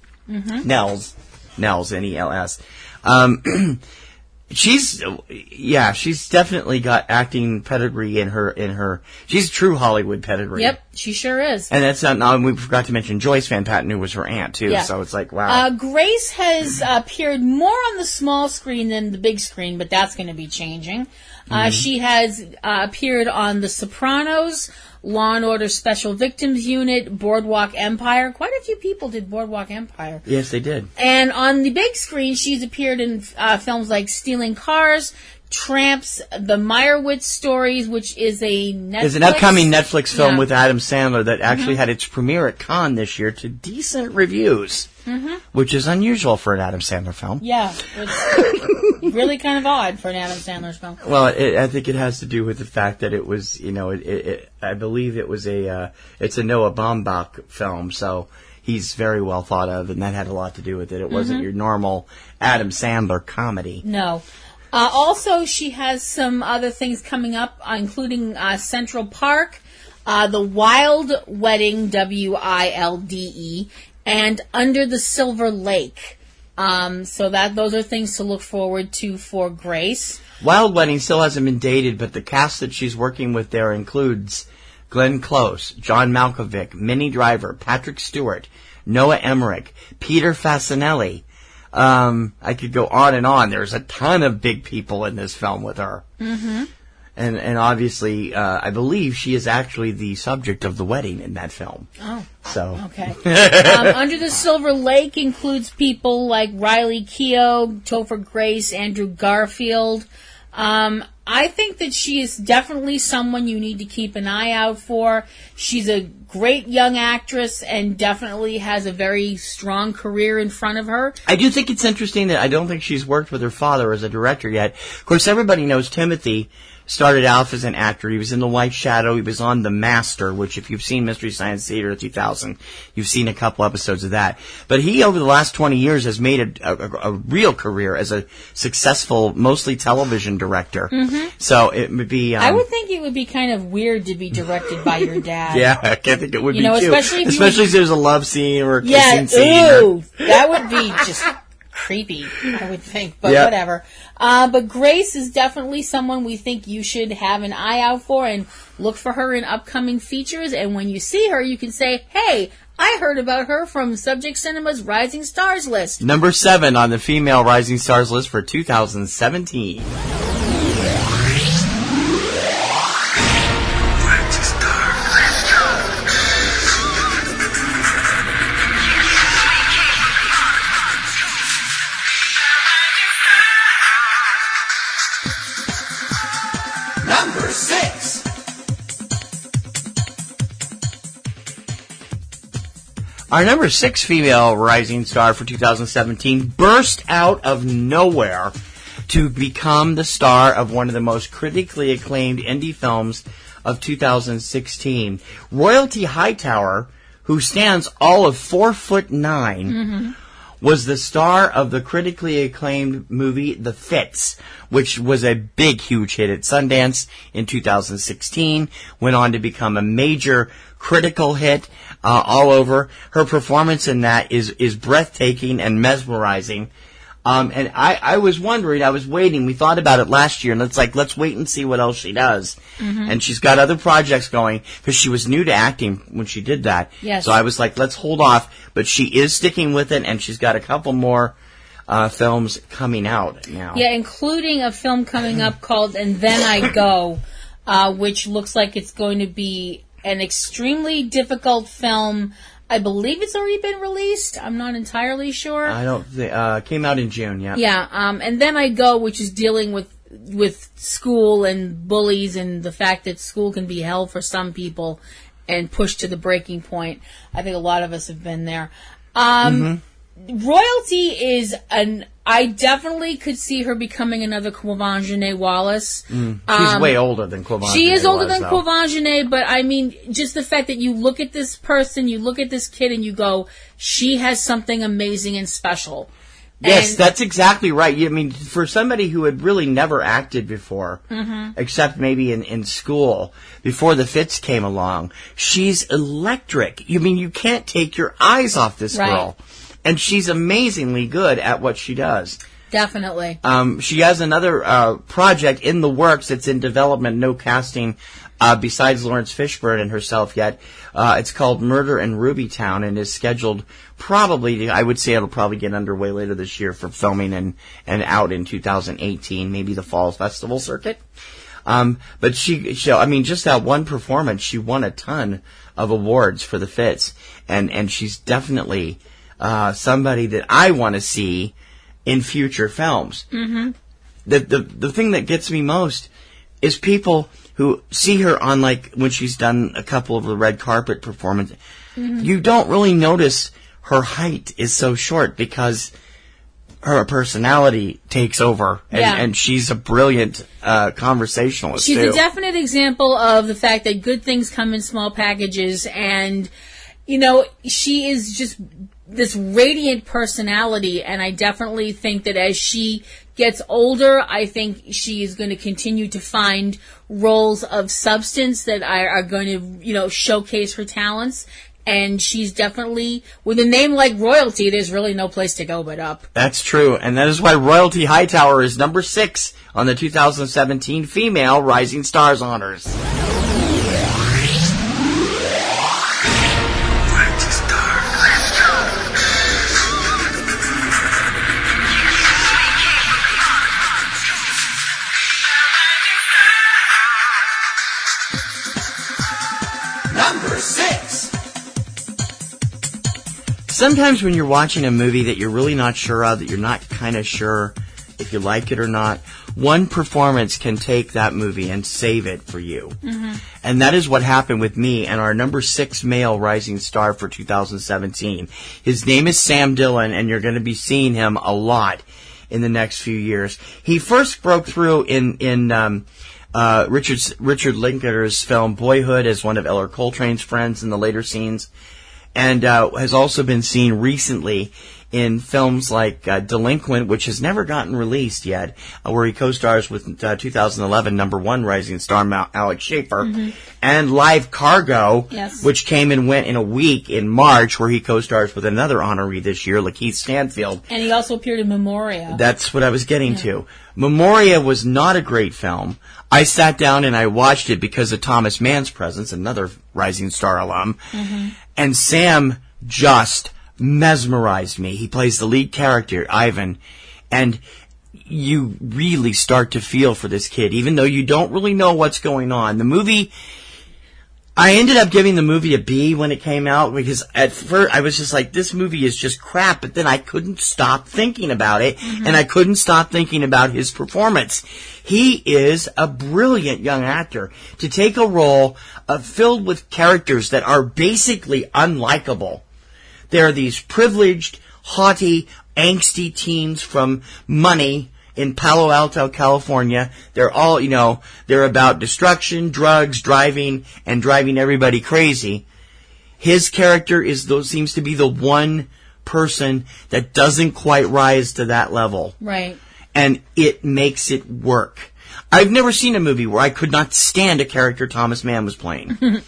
N-E-L-S. She's definitely got acting pedigree in her. She's true Hollywood pedigree. Yep, she sure is. And that's not. We forgot to mention Joyce Van Patten, who was her aunt too. Yeah. So it's like, wow. Grace has appeared more on the small screen than the big screen, but that's going to be changing. She has appeared on The Sopranos, Law and Order Special Victims Unit, Boardwalk Empire. Quite a few people did Boardwalk Empire. Yes, they did. And on the big screen, she's appeared in films like Stealing Cars, Tramps, The Meyerowitz Stories, which is a Netflix. It's an upcoming Netflix film with Adam Sandler that actually had its premiere at Cannes this year to decent reviews, which is unusual for an Adam Sandler film. Yeah, it's really kind of odd for an Adam Sandler film. Well, I think it has to do with the fact that it was, I believe it was it's a Noah Baumbach film, so he's very well thought of, and that had a lot to do with it. It wasn't your normal Adam Sandler comedy. No. Also, she has some other things coming up, including Central Park, The Wild Wedding, WILDE, and Under the Silver Lake. So those are things to look forward to for Grace. Wild Wedding still hasn't been dated, but the cast that she's working with there includes Glenn Close, John Malkovich, Minnie Driver, Patrick Stewart, Noah Emmerich, Peter Fasinelli. I could go on and on. There's a ton of big people in this film with her. Mm-hmm. And obviously, I believe she is actually the subject of the wedding in that film. Oh. So. Okay. Under the Silver Lake includes people like Riley Keough, Topher Grace, Andrew Garfield. I think that she is definitely someone you need to keep an eye out for. She's a great young actress and definitely has a very strong career in front of her. I do think it's interesting that I don't think she's worked with her father as a director yet. Of course, everybody knows Timothy started off as an actor. He was in The White Shadow. He was on The Master, which if you've seen Mystery Science Theater 2000, you've seen a couple episodes of that. But he, over the last 20 years, has made a real career as a successful, mostly television director. Mm-hmm. So it would be... I would think it would be kind of weird to be directed by your dad. Yeah, I think it would be, too. Especially if there's a love scene or a kissing scene. Ooh, that would be just... creepy, I would think, but whatever. But Grace is definitely someone we think you should have an eye out for and look for her in upcoming features. And when you see her, you can say, hey, I heard about her from Subject Cinema's Rising Stars list. Number 7 on the female Rising Stars list for 2017. Our number 6 female rising star for 2017 burst out of nowhere to become the star of one of the most critically acclaimed indie films of 2016. Royalty Hightower, who stands all of 4'9", was the star of the critically acclaimed movie The Fits, which was a big, huge hit at Sundance in 2016, went on to become a major critical hit all over. Her performance in that is breathtaking and mesmerizing. And I was wondering, I was waiting, we thought about it last year, and let's wait and see what else she does. Mm-hmm. And she's got other projects going, because she was new to acting when she did that. Yes. So I was like, let's hold off. But she is sticking with it, and she's got a couple more films coming out now. Yeah, including a film coming up called And Then I Go, which looks like it's going to be an extremely difficult film. I believe it's already been released. I'm not entirely sure. I don't think, came out in June, yeah. Yeah, And Then I Go, which is dealing with school and bullies and the fact that school can be hell for some people and pushed to the breaking point. I think a lot of us have been there. Royalty is I definitely could see her becoming another Quvenzhané Wallis. She's way older than Quvenzhané. She is older than Quvenzhané, but I mean, just the fact that you look at this person, you look at this kid, and you go, she has something amazing and special. Yes, that's exactly right. I mean, for somebody who had really never acted before, except maybe in school, before The Fits came along, she's electric. I mean, you can't take your eyes off this girl. And she's amazingly good at what she does. Definitely. She has another project in the works that's in development, no casting besides Lawrence Fishburne and herself yet. It's called Murder in Rubytown and is scheduled probably, I would say it'll probably get underway later this year for filming and out in 2018, maybe the fall festival circuit. But she, I mean, just that one performance, she won a ton of awards for The Fits. And she's definitely somebody that I want to see in future films. The thing that gets me most is people who see her on, like, when she's done a couple of the red carpet performances. You don't really notice her height is so short because her personality takes over, and she's a brilliant conversationalist. She's too. a definite example of the fact that good things come in small packages, and she is just this radiant personality, and I definitely think that as she gets older, I think she is going to continue to find roles of substance that are going to, showcase her talents. And she's definitely, with a name like Royalty, there's really no place to go but up. That's true, and that is why Royalty Hightower is number 6 on the 2017 Female Rising Stars Honors. Number 6. Sometimes when you're watching a movie that you're really not sure of, that you're not kind of sure if you like it or not, one performance can take that movie and save it for you. Mm-hmm. And that is what happened with me and our number 6 male rising star for 2017. His name is Sam Dillon, and you're going to be seeing him a lot in the next few years. He first broke through in Richard Linklater's film Boyhood as one of Eller Coltrane's friends in the later scenes, and has also been seen recently in films like Delinquent, which has never gotten released yet, where he co-stars with 2011 number 1 rising star Alex Schaefer, mm-hmm. and Live Cargo, yes. which came and went in a week in March, where he co-stars with another honoree this year, Lakeith Stanfield. And he also appeared in Memoria. That's what I was getting to. Memoria was not a great film. I sat down and I watched it because of Thomas Mann's presence, another rising star alum, mm-hmm. and Sam just mesmerized me. He plays the lead character, Ivan, and you really start to feel for this kid, even though you don't really know what's going on. The movie, I ended up giving the movie a B when it came out, because at first I was just like, this movie is just crap, but then I couldn't stop thinking about it, mm-hmm. and I couldn't stop thinking about his performance. He is a brilliant young actor. To take a role filled with characters that are basically unlikable. They're these privileged, haughty, angsty teens from money in Palo Alto, California. They're all, they're about destruction, drugs, driving, and driving everybody crazy. His character seems to be the one person that doesn't quite rise to that level. Right. And it makes it work. I've never seen a movie where I could not stand a character Thomas Mann was playing.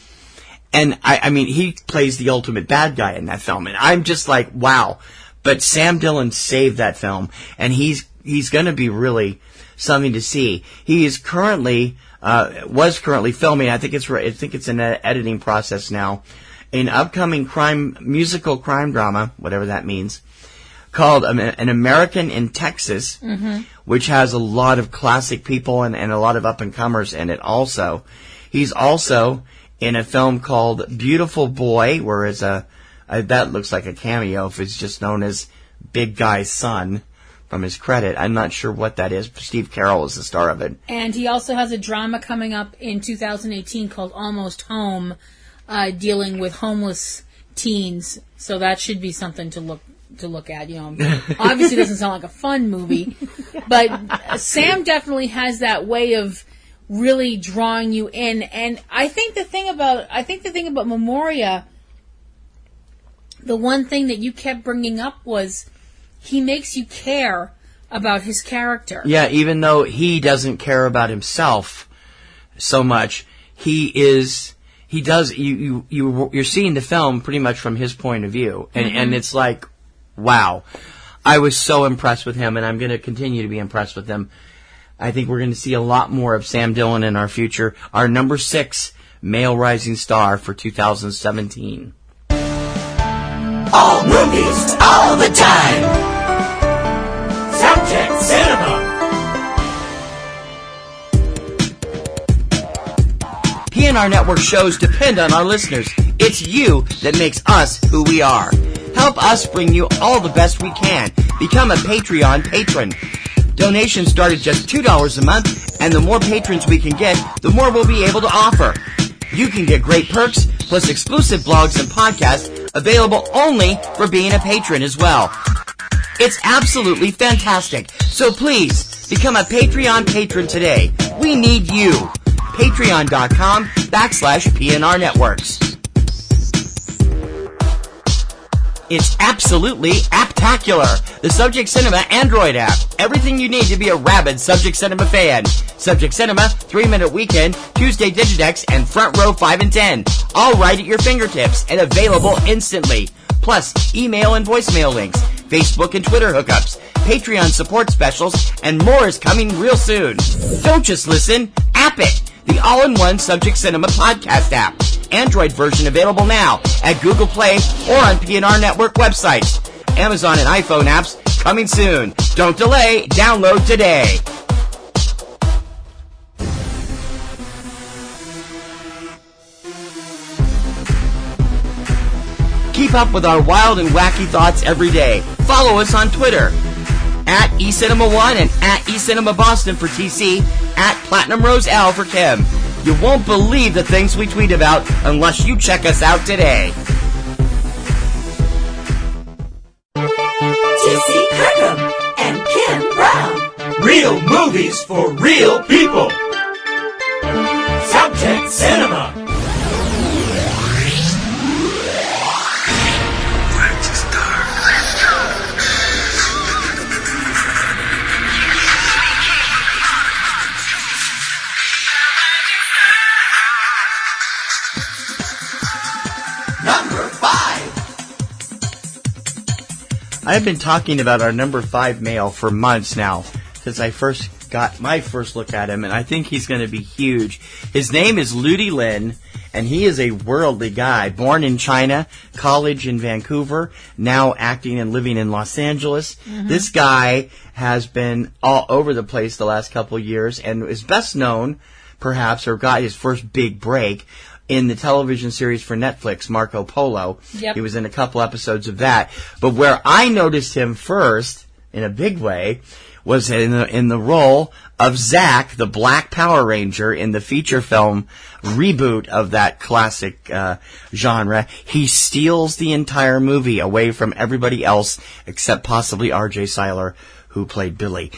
And I mean, he plays the ultimate bad guy in that film, and I'm just like, wow. But Sam Dillon saved that film, and he's going to be really something to see. He is was currently filming. I think it's in an editing process now. An upcoming musical crime drama, whatever that means, called An American in Texas, mm-hmm. which has a lot of classic people and a lot of up and comers in it. Also, he's also in a film called Beautiful Boy, where it's that looks like a cameo if it's just known as Big Guy's Son from his credit. I'm not sure what that is. Steve Carell is the star of it. And he also has a drama coming up in 2018 called Almost Home, dealing with homeless teens. So that should be something to look at. Obviously it doesn't sound like a fun movie, but Sam definitely has that way of really drawing you in. And I think the thing about Memoria, the one thing that you kept bringing up was he makes you care about his character. Yeah, even though he doesn't care about himself so much, you're seeing the film pretty much from his point of view. And, mm-hmm. and it's like, wow. I was so impressed with him, and I'm going to continue to be impressed with him. I think we're going to see a lot more of Sam Dillon in our future. Our number 6 male rising star for 2017. All movies, all the time. Subject Cinema. PNR Network shows depend on our listeners. It's you that makes us who we are. Help us bring you all the best we can. Become a Patreon patron. Donations start at just $2 a month, and the more patrons we can get, the more we'll be able to offer. You can get great perks, plus exclusive blogs and podcasts available only for being a patron as well. It's absolutely fantastic. So please, become a Patreon patron today. We need you. Patreon.com/PNR Networks. It's absolutely apptacular. The Subject Cinema Android app. Everything you need to be a rabid Subject Cinema fan. Subject Cinema, 3-Minute Weekend, Tuesday Digidex, and Front Row 5 and 10. All right at your fingertips and available instantly. Plus, email and voicemail links, Facebook and Twitter hookups, Patreon support specials, and more is coming real soon. Don't just listen, app it. The all-in-one Subject Cinema podcast app. Android version available now at Google Play or on PNR Network websites. Amazon and iPhone apps coming soon. Don't delay. Download today. Keep up with our wild and wacky thoughts every day. Follow us on Twitter at eCinemaOne and at eCinemaBoston for TC, at Platinum Rose L for Kim. You won't believe the things we tweet about unless you check us out today. TC Kirkham and Kim Brown. Real movies for real people. Subject Cinema. Number 5. I've been talking about our number 5 male for months now, since I first got my first look at him, and I think he's going to be huge. His name is Ludi Lin, and he is a worldly guy, born in China, college in Vancouver, now acting and living in Los Angeles. Mm-hmm. This guy has been all over the place the last couple of years, and is best known, perhaps, or got his first big break in the television series for Netflix, Marco Polo. Yep. He was in a couple episodes of that. But where I noticed him first, in a big way, was in the role of Zack, the Black Power Ranger, in the feature film reboot of that classic genre. He steals the entire movie away from everybody else, except possibly R.J. Seiler, who played Billy.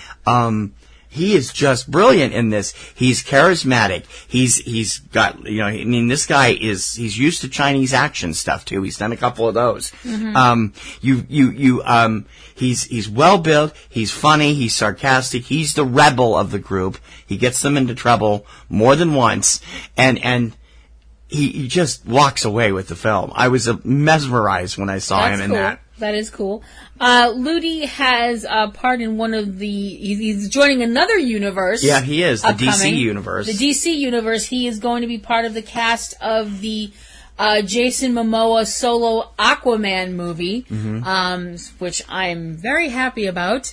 He is just brilliant in this. He's charismatic. He's got, you know, I mean, this guy he's used to Chinese action stuff too. He's done a couple of those. Mm-hmm. He's well built. He's funny. He's sarcastic. He's the rebel of the group. He gets them into trouble more than once, and he just walks away with the film. I was mesmerized when I saw him in that. That is cool. Ludi has a part in one of he's joining another universe. Yeah, he is. The DC universe. The DC universe. He is going to be part of the cast of the Jason Momoa solo Aquaman movie, which I'm very happy about.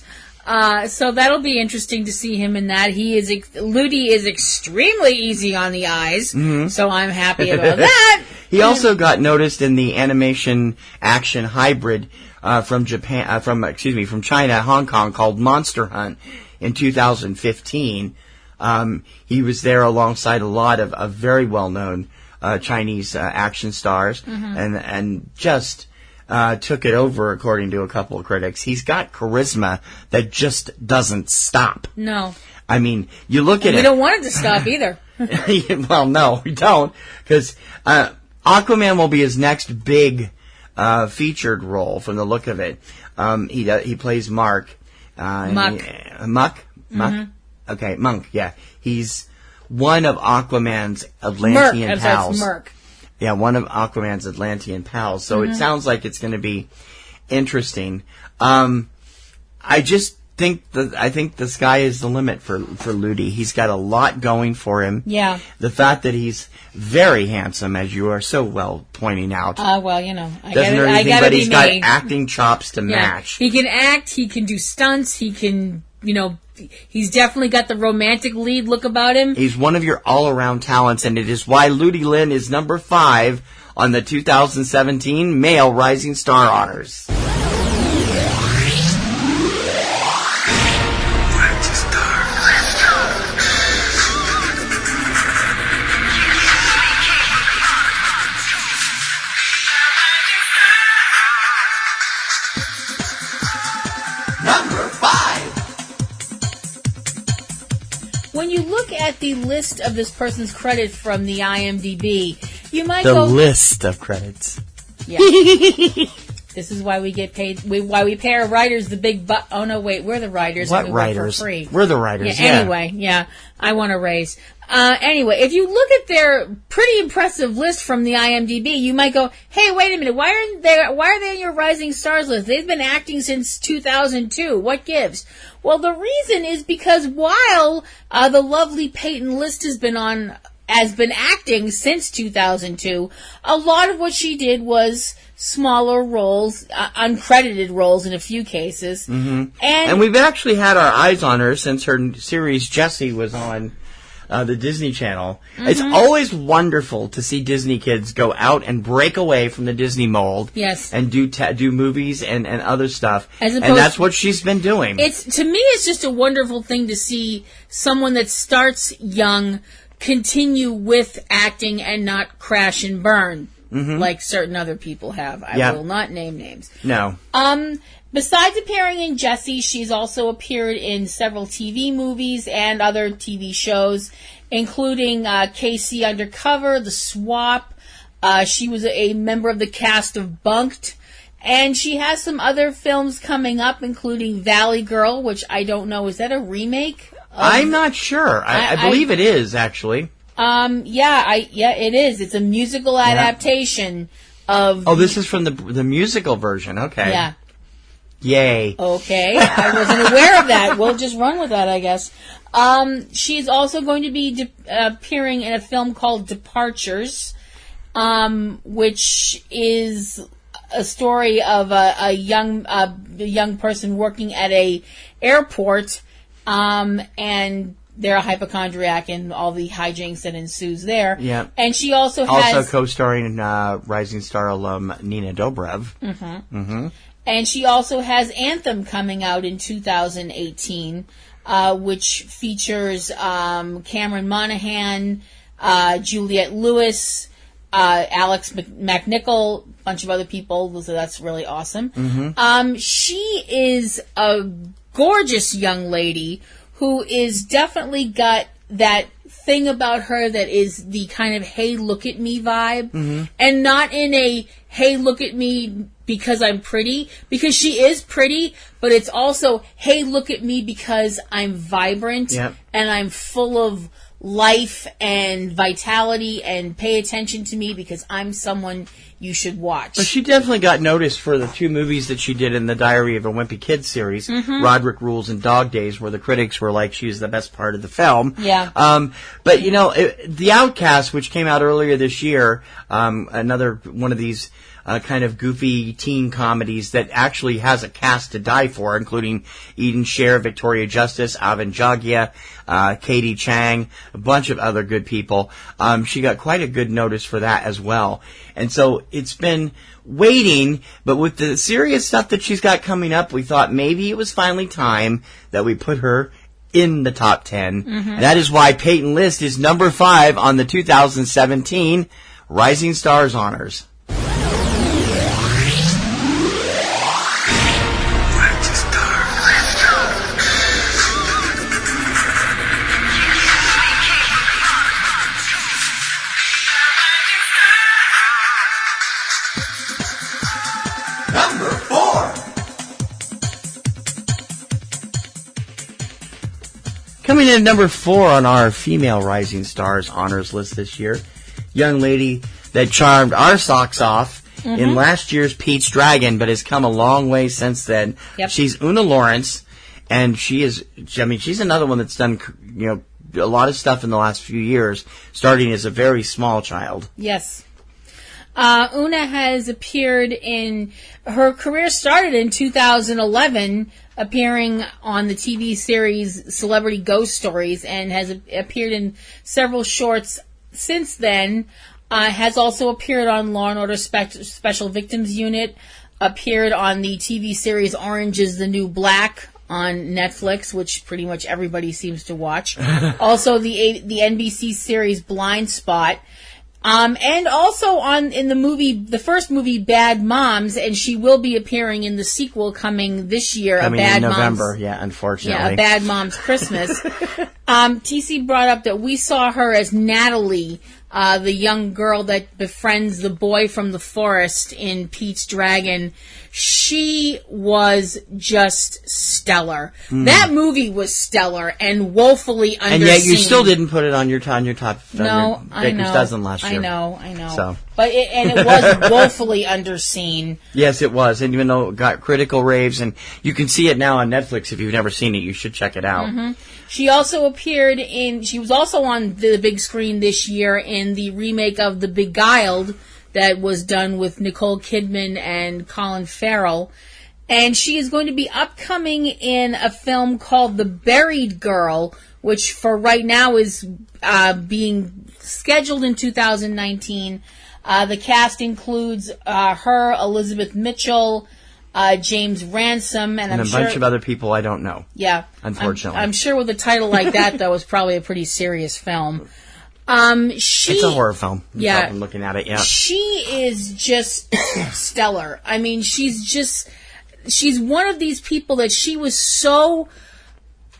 So that'll be interesting to see him in that. Ludi is extremely easy on the eyes, so I'm happy about that. He also got noticed in the animation action hybrid from China, Hong Kong, called Monster Hunt in 2015. He was there alongside a lot of very well-known Chinese action stars, and just took it over, according to a couple of critics. He's got charisma that just doesn't stop. No. I mean, you look at it. We don't want it to stop either. Well, no, we don't, because Aquaman will be his next big featured role from the look of it. He plays Mark. Muck? Okay, Monk, yeah. He's one of Aquaman's Atlantean pals. Merc. Yeah, one of Aquaman's Atlantean pals. So it sounds like it's going to be interesting. I just think the sky is the limit for Ludi. He's got a lot going for him. Yeah. The fact that he's very handsome, as you are so well pointing out. Well, you know, but he's got acting chops to match. He can act. He can do stunts. He can, he's definitely got the romantic lead look about him. He's one of your all-around talents, and it is why Ludi Lin is number 5 on the 2017 Male Rising Star Honors. When you look at the list of this person's credit from the IMDb, you might go... The list of credits. Yeah. This is why we get paid. Why we pay our writers the big butt. Oh no, wait, we're the writers. What and we writers? Work for free. We're the writers. Yeah, anyway, yeah, I want a raise. Anyway, if you look at their pretty impressive list from the IMDb, you might go, "Hey, wait a minute. Why are they on your Rising Stars list? They've been acting since 2002. What gives?" Well, the reason is because while the lovely Peyton List has been acting since 2002, a lot of what she did was smaller roles, uncredited roles in a few cases. Mm-hmm. And we've actually had our eyes on her since her series Jessie was on the Disney Channel. Mm-hmm. It's always wonderful to see Disney kids go out and break away from the Disney mold. Yes. And do movies and other stuff. And that's what she's been doing. To me, it's just a wonderful thing to see someone that starts young continue with acting and not crash and burn like certain other people have. I will not name names. No. Besides appearing in Jessie, she's also appeared in several TV movies and other TV shows, including KC Undercover, The Swap. She was a member of the cast of Bunked. And she has some other films coming up, including Valley Girl, which I don't know. Is that a remake? I'm not sure. I believe it is, actually. Yeah, it is. It's a musical adaptation of... Oh, this is from the musical version. Okay. Yeah. Yay. Okay. I wasn't aware of that. We'll just run with that, I guess. She's also going to be appearing in a film called Departures, which is a story of a young person working at a airport, and they're a hypochondriac and all the hijinks that ensues there. Yeah. And she also has... co-starring Rising Star alum Nina Dobrev. Mm-hmm. Mm-hmm. And she also has Anthem coming out in 2018, which features Cameron Monaghan, Juliette Lewis, Alex McNichol, a bunch of other people, so that's really awesome. Mm-hmm. She is a gorgeous young lady who is definitely got that thing about her that is the kind of hey, look at me vibe, and not in a hey, look at me because I'm pretty, because she is pretty, but it's also hey, look at me because I'm vibrant and I'm full of life and vitality, and pay attention to me because I'm someone you should watch. But she definitely got noticed for the two movies that she did in the Diary of a Wimpy Kid series, Roderick Rules and Dog Days, where the critics were like, she was the best part of the film. Yeah. But, The Outcast, which came out earlier this year, another one of these kind of goofy teen comedies that actually has a cast to die for, including Eden Sher, Victoria Justice, Avan Jaggia, Katie Chang, a bunch of other good people. She got quite a good notice for that as well. And so it's been waiting, but with the serious stuff that she's got coming up, we thought maybe it was finally time that we put her in the top 10. And that is why Peyton List is number 5 on the 2017 Rising Stars Honors. Coming in at number 4 on our female Rising Stars honors list this year, young lady that charmed our socks off in last year's Pete's Dragon, but has come a long way since then. Yep. She's Una Lawrence, and she's another one that's done, a lot of stuff in the last few years, starting as a very small child. Yes. Una has appeared her career started in 2011, appearing on the TV series Celebrity Ghost Stories, and has appeared in several shorts since then. Has also appeared on Law & Order Special Victims Unit, appeared on the TV series Orange is the New Black on Netflix, which pretty much everybody seems to watch. Also the NBC series Blind Spot. And also in the first movie, Bad Moms, and she will be appearing in the sequel coming this year. Coming in November, unfortunately. Yeah, A Bad Mom's Christmas. TC brought up that we saw her as Natalie, the young girl that befriends the boy from the forest in Pete's Dragon. She was just stellar. That movie was stellar and woefully underseen. And yet you still didn't put it on your top No, I Baker's know. dozen last year. I know. So. But it was woefully underseen. Yes, it was. And even though it got critical raves, and you can see it now on Netflix. If you've never seen it, you should check it out. Mm-hmm. She was also on the big screen this year in the remake of The Beguiled that was done with Nicole Kidman and Colin Farrell. And she is going to be upcoming in a film called The Buried Girl, which for right now is being scheduled in 2019. The cast includes her, Elizabeth Mitchell, James Ransom, and a bunch of other people I don't know. Yeah. Unfortunately. I'm sure with a title like that, though, it's probably a pretty serious film. It's a horror film. Yeah. I'm looking at it, yeah. She is just stellar. I mean, she's one of these people that she was so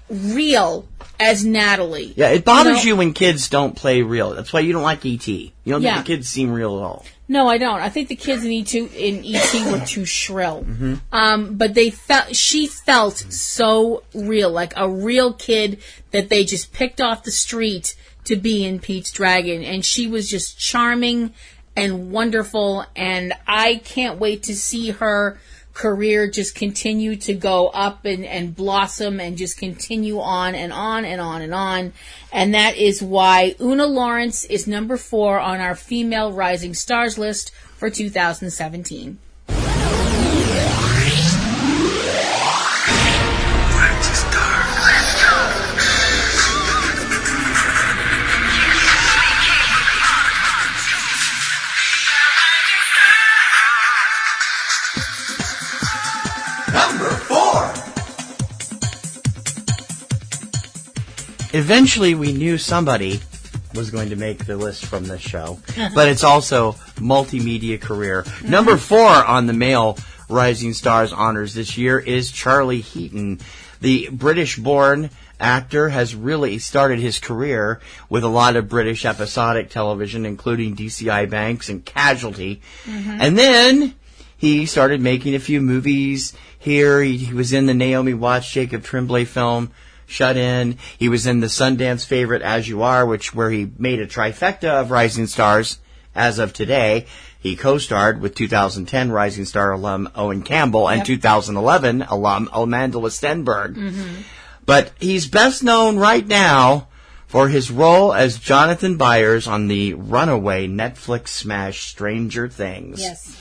real as Natalie. Yeah, it bothers you when kids don't play real. That's why you don't like E.T. You don't think the kids seem real at all. No, I don't. I think the kids in E.T. were too shrill. Mm-hmm. But she felt so real, like a real kid that they just picked off the street to be in Pete's Dragon. And she was just charming and wonderful, and I can't wait to see her career just continue to go up and blossom and just continue on and on and on and on. And that is why Una Lawrence is number 4 on our Female Rising Stars list for 2017. Eventually, we knew somebody was going to make the list from this show, but it's also multimedia career. Number 4 on the Male Rising Stars honors this year is Charlie Heaton. The British-born actor has really started his career with a lot of British episodic television, including DCI Banks and Casualty. And then he started making a few movies here. He was in the Naomi Watts, Jacob Tremblay film, Shut In. He was in the Sundance favorite As You Are, where he made a trifecta of Rising Stars as of today. He co-starred with 2010 Rising Star alum Owen Campbell and 2011 alum Amanda Stenberg. But he's best known right now for his role as Jonathan Byers on the runaway Netflix smash Stranger Things. Yes.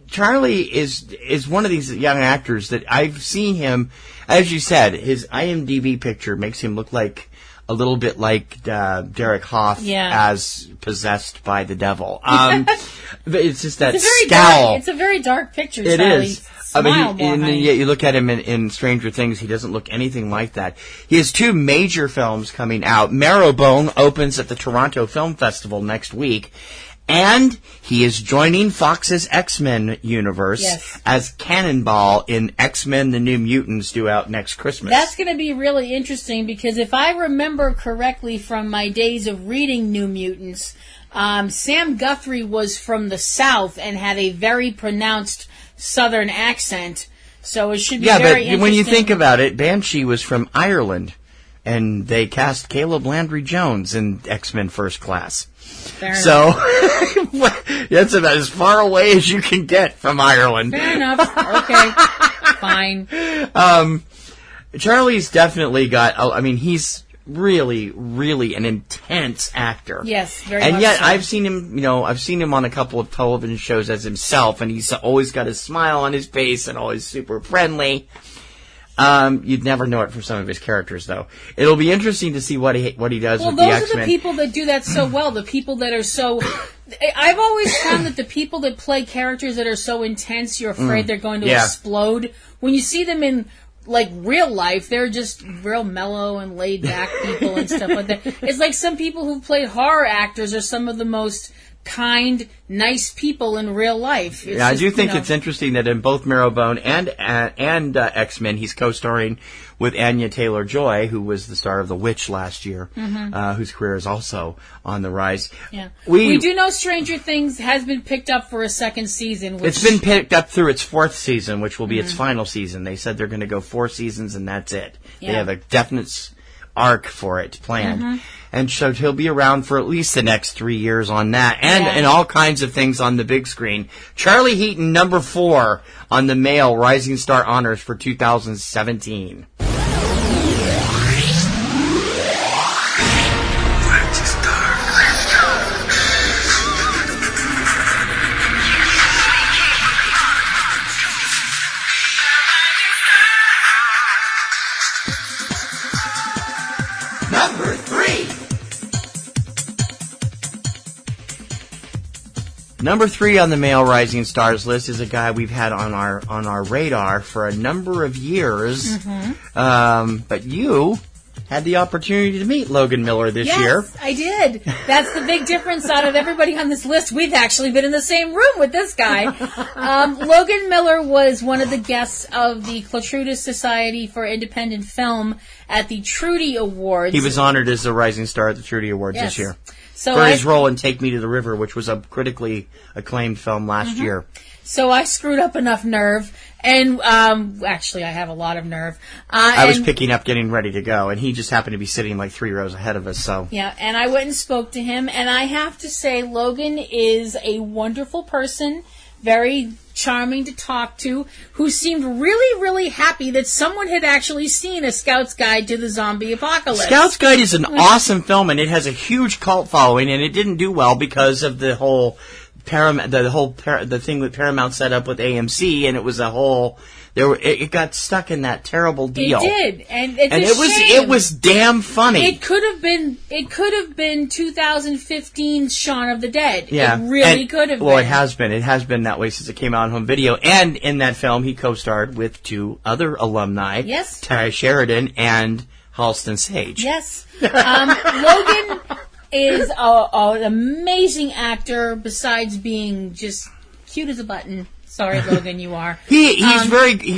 Charlie is one of these young actors that I've seen him, as you said, his IMDb picture makes him look like a little bit like Derek Hough as possessed by the devil. It's just that scowl. It's a very dark picture, It Charlie. is. And yet you look at him in Stranger Things, he doesn't look anything like that. He has 2 major films coming out. Marrowbone opens at the Toronto Film Festival next week. And he is joining Fox's X-Men universe as Cannonball in X-Men The New Mutants due out next Christmas. That's going to be really interesting because if I remember correctly from my days of reading New Mutants, Sam Guthrie was from the South and had a very pronounced Southern accent. So it should be very interesting. Yeah, but when you think about it, Banshee was from Ireland. And they cast Caleb Landry Jones in X-Men First Class. So that's about as far away as you can get from Ireland. Fair enough. Okay. Fine. Charlie's definitely got, he's really, really an intense actor. Yes, very much. And yet so. I've seen him on a couple of television shows as himself, and he's always got a smile on his face and always super friendly. You'd never know it from some of his characters, though. It'll be interesting to see what he does with the X-Men. Well, those are the people that do that so well. The people that are so... I've always found that the people that play characters that are so intense, you're afraid they're going to explode. When you see them in, real life, they're just real mellow and laid-back people and stuff like that. It's like some people who've played horror actors are some of the most kind, nice people in real life. I do think it's interesting that in both Marrowbone and X-Men, he's co-starring with Anya Taylor-Joy, who was the star of The Witch last year, whose career is also on the rise. Yeah, we do know Stranger Things has been picked up for a second season. It's been picked up through its 4th season, which will be its final season. They said they're going to go 4 seasons, and that's it. Yeah. They have a definite arc for it planned. And so he'll be around for at least the next 3 years on that, and all kinds of things on the big screen. Charlie Heaton, number 4 on the Mail Rising Star Honors for 2017. Number 3. Number 3 on the Male Rising Stars list is a guy we've had on our radar for a number of years. But you had the opportunity to meet Logan Miller this year. Yes, I did. That's the big difference out of everybody on this list. We've actually been in the same room with this guy. Logan Miller was one of the guests of the Clotruda Society for Independent Film at the Trudy Awards. He was honored as the Rising Star at the Trudy Awards this year. So for his role in Take Me to the River, which was a critically acclaimed film last year. So I screwed up enough nerve, and actually I have a lot of nerve. I was picking up getting ready to go, and he just happened to be sitting like 3 rows ahead of us. So yeah, and I went and spoke to him, and I have to say Logan is a wonderful person, very charming to talk to, who seemed really, really happy that someone had actually seen A Scout's Guide to the Zombie Apocalypse. Scout's Guide is an awesome film, and it has a huge cult following, and it didn't do well because of the whole the thing that Paramount set up with AMC, and it was a whole. It got stuck in that terrible deal. It did, and it was damn funny. It could have been 2015's Shaun of the Dead. Yeah, it really could have been. Well, it has been. It has been that way since it came out on home video. And in that film, he co-starred with 2 other alumni. Yes, Ty Sheridan and Halston Sage. Yes, Logan is an amazing actor. Besides being just cute as a button. Sorry, Logan, you are. He's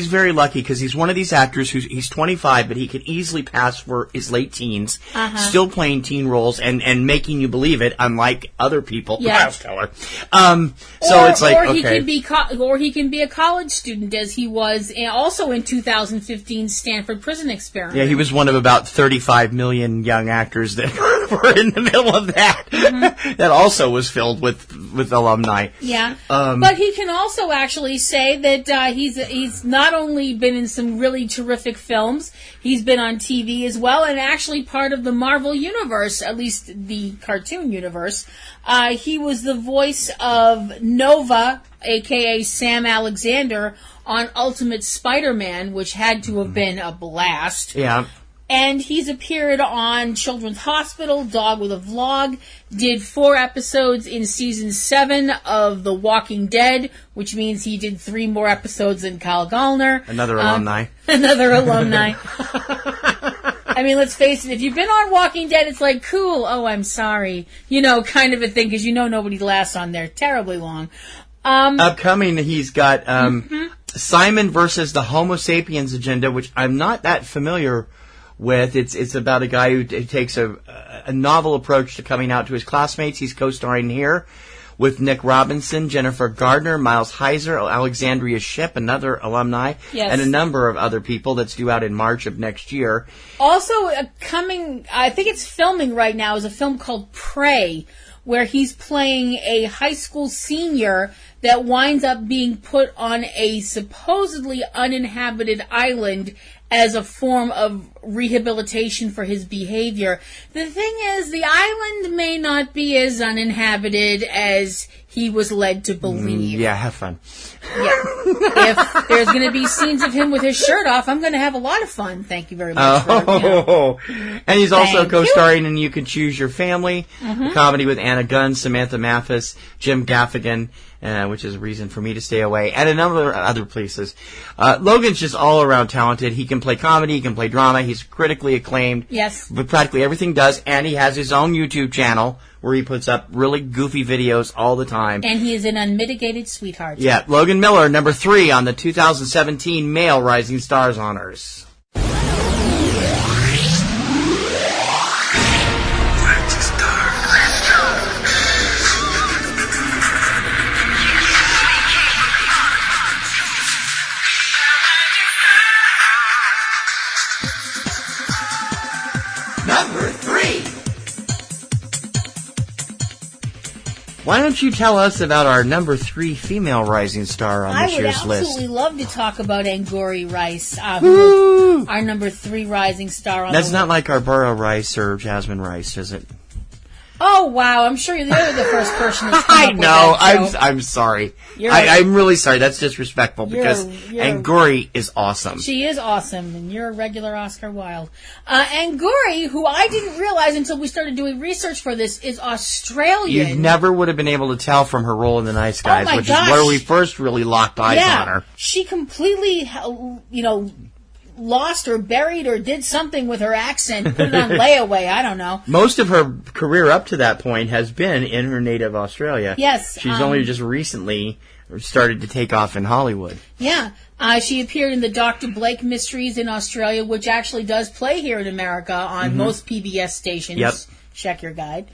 very lucky because he's one of these actors he's 25, but he could easily pass for his late teens, still playing teen roles and making you believe it, unlike other people. Yes. So it's like, okay. He can be a college student, as he was also in 2015's Stanford Prison Experiment. Yeah, he was one of about 35 million young actors that were in the middle of that. That also was filled with alumni. Yeah, but he can also actually say that he's not only been in some really terrific films, he's been on TV as well, and actually part of the Marvel Universe, at least the cartoon universe. He was the voice of Nova, a.k.a. Sam Alexander, on Ultimate Spider-Man, which had to have been a blast. Yeah. And he's appeared on Children's Hospital, Dog with a Vlog, did 4 episodes in season 7 of The Walking Dead, which means he did 3 more episodes than Kyle Gallner. Another alumni. Another alumni. I mean, let's face it, if you've been on Walking Dead, it's like, cool, oh, I'm sorry. Kind of a thing, because nobody lasts on there terribly long. Upcoming, he's got Simon versus the Homo Sapiens Agenda, which I'm not that familiar with. It's about a guy who takes a novel approach to coming out to his classmates. He's co-starring here with Nick Robinson, Jennifer Gardner, Miles Heiser, Alexandria Shipp, another alumni, and a number of other people. That's due out in March of next year. Also coming, I think it's filming right now, is a film called Prey, where he's playing a high school senior that winds up being put on a supposedly uninhabited island as a form of rehabilitation for his behavior. The thing is, the island may not be as uninhabited as he was led to believe. Yeah, have fun. Yeah. If there's going to be scenes of him with his shirt off, I'm going to have a lot of fun. Thank you very much. And he's also co-starring in You Can Choose Your Family, a comedy with Anna Gunn, Samantha Mathis, Jim Gaffigan, which is a reason for me to stay away, and a number of other places. Logan's just all around talented. He can play comedy, he can play drama. He's critically acclaimed. Yes. But practically everything does, and he has his own YouTube channel where he puts up really goofy videos all the time. And he is an unmitigated sweetheart. Yeah, Logan Miller, number 3 on the 2017 Male Rising Stars Honors. Number 3. Why don't you tell us about our number 3 female rising star on this year's list? I would absolutely love to talk about Angourie Rice, who is our number 3 rising star on That's not like Arbora Rice or Jasmine Rice, is it? Oh, wow. I'm sure you're the first person that's come I up with know. that joke. I'm sorry. I'm really sorry. That's disrespectful because Angourie is awesome. She is awesome, and you're a regular Oscar Wilde. Angourie, who I didn't realize until we started doing research for this, is Australian. You never would have been able to tell from her role in The Nice Guys, which is where we first really locked eyes on her. She completely, lost or buried or did something with her accent, put it on layaway, I don't know. Most of her career up to that point has been in her native Australia. Yes. She's only just recently started to take off in Hollywood. Yeah. She appeared in the Dr. Blake Mysteries in Australia, which actually does play here in America on most PBS stations. Yep. Check your guide.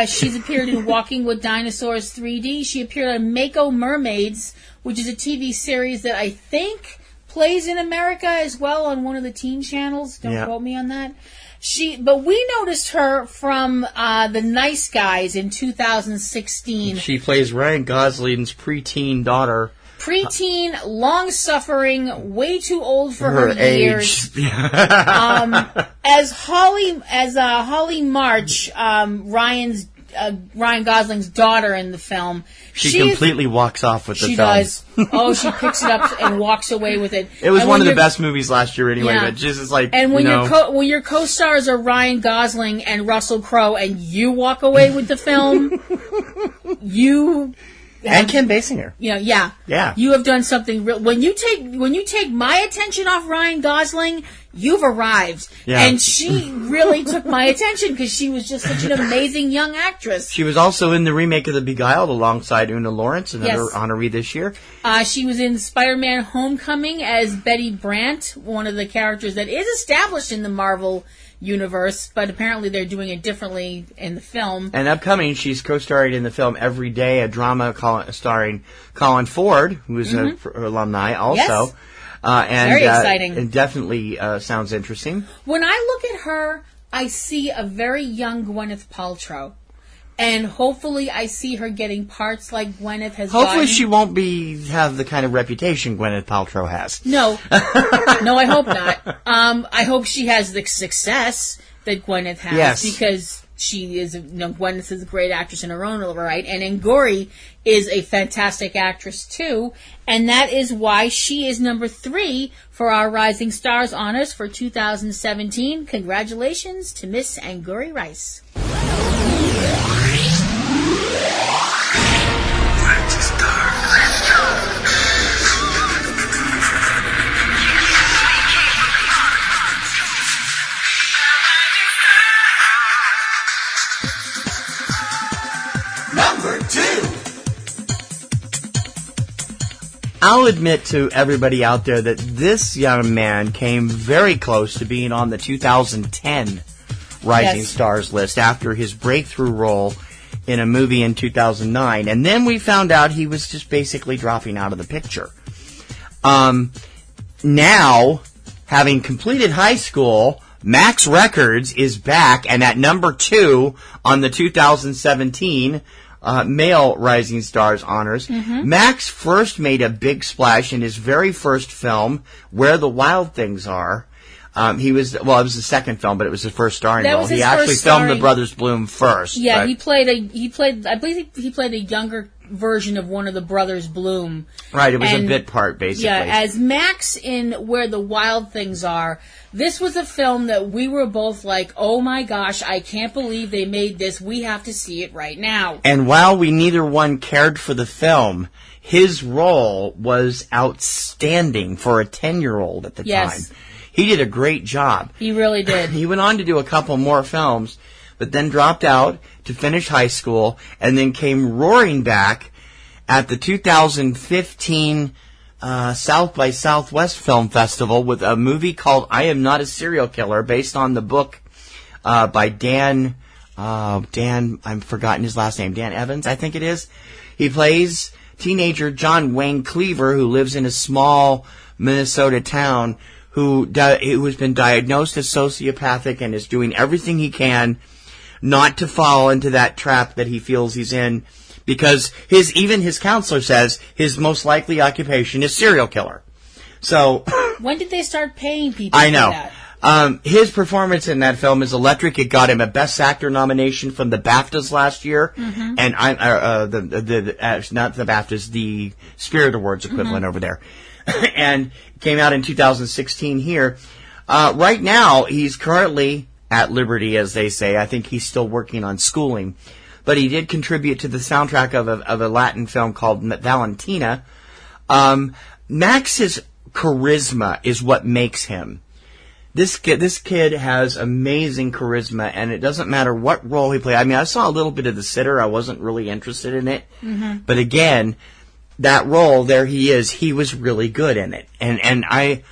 She's appeared in Walking with Dinosaurs 3D. She appeared on Mako Mermaids, which is a TV series that I think plays in America as well on one of the teen channels. Don't quote me on that. But we noticed her from The Nice Guys in 2016. She plays Ryan Gosling's preteen daughter. Preteen, long-suffering, way too old for her years. As Holly March, Ryan Gosling's daughter in the film. She completely walks off with the film. She does. Oh, she picks it up and walks away with it. It was one of the best movies last year anyway, but just is like, and when when your co-stars are Ryan Gosling and Russell Crowe and you walk away with the film, and Kim Basinger. Yeah. You have done something real. When you take my attention off Ryan Gosling, you've arrived. Yeah. And she really took my attention because she was just such an amazing young actress. She was also in the remake of The Beguiled alongside Una Lawrence, another honoree this year. She was in Spider-Man Homecoming as Betty Brant, one of the characters that is established in the Marvel universe, but apparently they're doing it differently in the film. And upcoming, she's co-starring in the film Every Day, a drama starring Colin Ford, who is an alumni also. Yes. Very exciting. It definitely sounds interesting. When I look at her, I see a very young Gwyneth Paltrow. And hopefully I see her getting parts like Gwyneth has Hopefully she won't have the kind of reputation Gwyneth Paltrow has. No. No, I hope not. I hope she has the success that Gwyneth has. Yes. Because she is, Gwyneth is a great actress in her own right. And Angourie is a fantastic actress too. And that is why she is number 3 for our Rising Stars honors for 2017. Congratulations to Miss Angourie Rice. Number 2. I'll admit to everybody out there that this young man came very close to being on the 2010 Rising Stars list after his breakthrough role in a movie in 2009. And then we found out he was just basically dropping out of the picture. Now, having completed high school, Max Records is back and at number 2 on the 2017 Male Rising Stars honors. Max first made a big splash in his very first film, Where the Wild Things Are. It was the second film, but it was his first starring role. He actually filmed The Brothers Bloom first. Yeah, I believe he played a younger version of one of the brothers Bloom. Right, it was a bit part, basically. Yeah, as Max in Where the Wild Things Are, this was a film that we were both like, oh my gosh, I can't believe they made this. We have to see it right now. And while we neither one cared for the film, his role was outstanding for a 10-year-old at the time. He did a great job. He really did. He went on to do a couple more films, but then dropped out to finish high school, and then came roaring back at the 2015 South by Southwest Film Festival with a movie called I Am Not a Serial Killer, based on the book by Dan, I've forgotten his last name, Dan Evans, I think it is. He plays teenager John Wayne Cleaver, who lives in a small Minnesota town, who has been diagnosed as sociopathic and is doing everything he can not to fall into that trap that he feels he's in, because even his counselor says his most likely occupation is serial killer. So when did they start paying people I know. for that? His performance in that film is electric. It got him a Best Actor nomination from the BAFTAs last year, and not the BAFTAs, the Spirit Awards equivalent over there, and came out in 2016 here. Right now, he's currently at liberty, as they say. I think he's still working on schooling, but he did contribute to the soundtrack of a Latin film called Valentina. Max's charisma is what makes him. This kid has amazing charisma, and it doesn't matter what role he plays. I mean, I saw a little bit of The Sitter. I wasn't really interested in it. But again, that role, there he is. He was really good in it. And I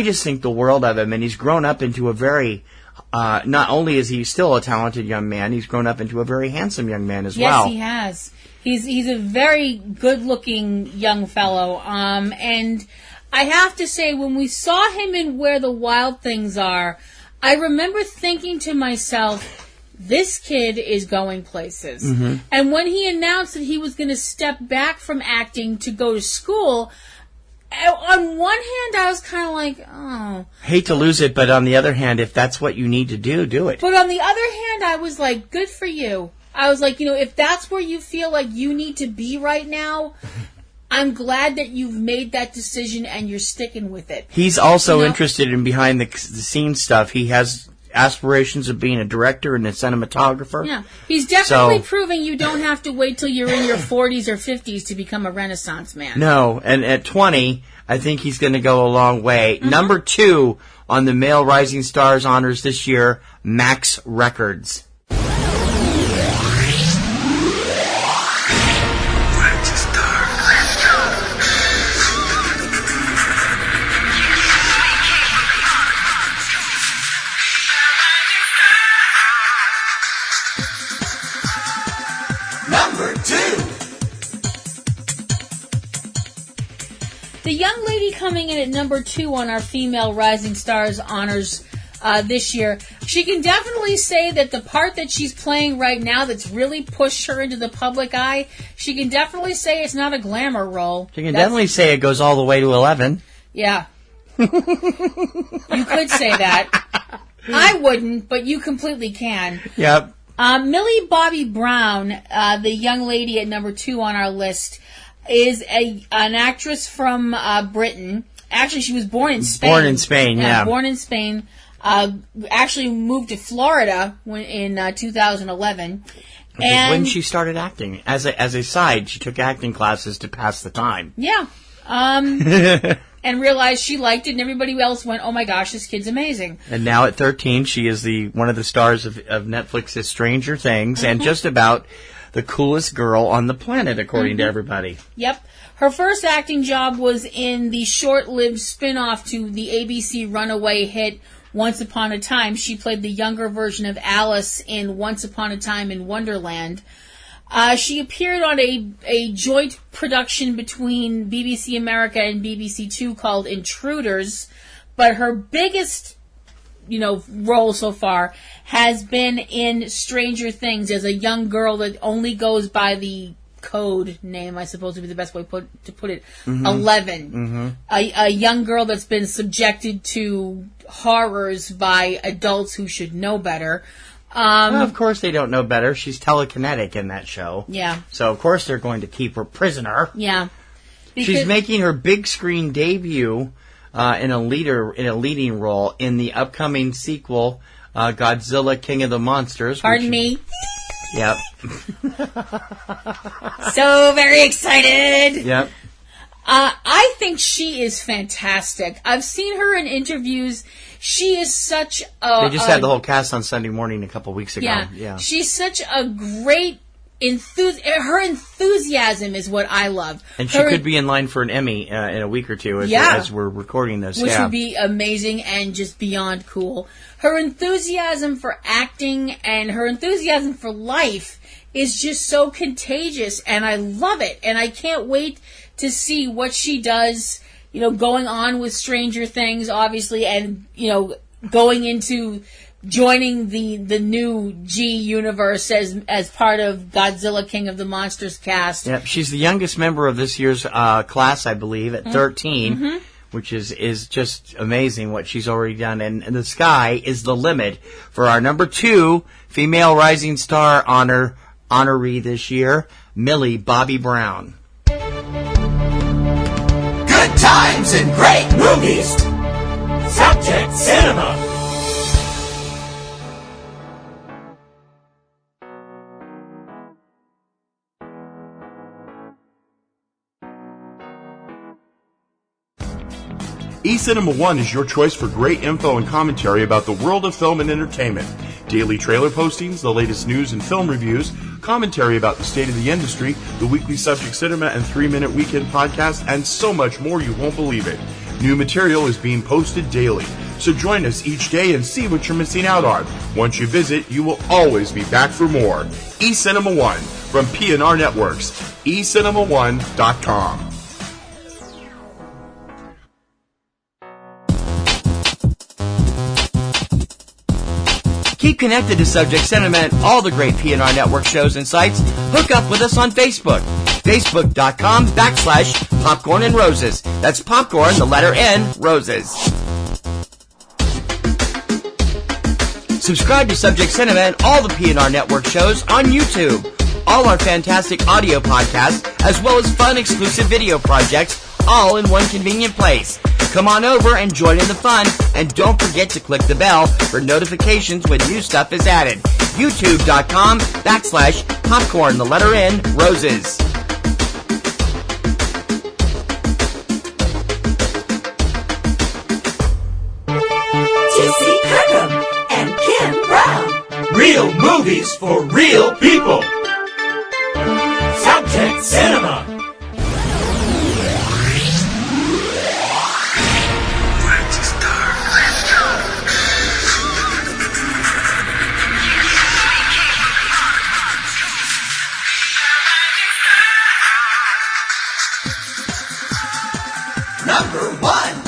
just think the world of him, and he's grown up into a very, not only is he still a talented young man, he's grown up into a very handsome young man as well. Yes, he has. He's a very good-looking young fellow, and I have to say, when we saw him in Where the Wild Things Are, I remember thinking to myself, this kid is going places. And when he announced that he was going to step back from acting to go to school, on one hand, I was kind of like, oh. Hate to lose it, but on the other hand, if that's what you need to do, do it. But on the other hand, I was like, good for you. I was like, if that's where you feel like you need to be right now, I'm glad that you've made that decision and you're sticking with it. He's also interested in behind the scenes stuff. He has aspirations of being a director and a cinematographer. Yeah, he's definitely proving you don't have to wait till you're in your 40s or 50s to become a Renaissance man. No, and at 20, I think he's going to go a long way. Number 2 on the Male Rising Stars honors this year, Max Records. The young lady coming in at number 2 on our Female Rising Stars honors this year, she can definitely say that the part that she's playing right now that's really pushed her into the public eye, she can definitely say it's not a glamour role. She can definitely say it goes all the way to 11. Yeah. You could say that. I wouldn't, but you completely can. Yep. Millie Bobby Brown, the young lady at number 2 on our list, is an actress from Britain. Actually, she was born in Spain. Born in Spain, yeah. Born in Spain. Actually moved to Florida in 2011. And when she started acting. As a side, she took acting classes to pass the time. Yeah. And realized she liked it, and everybody else went, oh my gosh, this kid's amazing. And now at 13, she is one of the stars of Netflix's Stranger Things, and just about the coolest girl on the planet, according to everybody. Yep. Her first acting job was in the short-lived spin-off to the ABC runaway hit Once Upon a Time. She played the younger version of Alice in Once Upon a Time in Wonderland. She appeared on a joint production between BBC America and BBC Two called Intruders, but her biggest role so far has been in Stranger Things as a young girl that only goes by the code name, I suppose would be the best way to put it, 11. A young girl that's been subjected to horrors by adults who should know better. Well, of course they don't know better. She's telekinetic in that show. Yeah. So, of course, they're going to keep her prisoner. Yeah. She's making her big screen debut in a leading role in the upcoming sequel, Godzilla King of the Monsters. Pardon me. Yep. So very excited. Yep. I think she is fantastic. I've seen her in interviews. She is such a... They just had the whole cast on Sunday morning a couple weeks ago. Yeah. She's such a great... Her enthusiasm is what I love. And she could be in line for an Emmy in a week or two as we're recording this. Which would be amazing and just beyond cool. Her enthusiasm for acting and her enthusiasm for life is just so contagious, and I love it. And I can't wait to see what she does, going on with Stranger Things, obviously, and, going into joining the new G universe as part of Godzilla King of the Monsters cast. Yep, she's the youngest member of this year's class, I believe, at 13, which is just amazing what she's already done. And the sky is the limit for our number 2 female rising star honoree this year, Millie Bobby Brown. Good times and great movies. Subject Cinema. eCinemaOne is your choice for great info and commentary about the world of film and entertainment. Daily trailer postings, the latest news and film reviews, commentary about the state of the industry, the weekly Subject Cinema and 3-Minute Weekend podcast, and so much more you won't believe it. New material is being posted daily, so join us each day and see what you're missing out on. Once you visit, you will always be back for more. eCinemaOne from PNRNetworks, eCinemaOne.com. Keep connected to Subject Cinema and all the great PNR Network shows and sites. Hook up with us on Facebook. Facebook.com/Popcorn and Roses. That's popcorn, the letter N, roses. Subscribe to Subject Cinema and all the PNR Network shows on YouTube. All our fantastic audio podcasts, as well as fun exclusive video projects, all in one convenient place. Come on over and join in the fun, and don't forget to click the bell for notifications when new stuff is added. YouTube.com/Popcorn, the letter N, roses. T.C. Kirkham and Kim Brown. Real movies for real people. Subject Cinema. Number 1.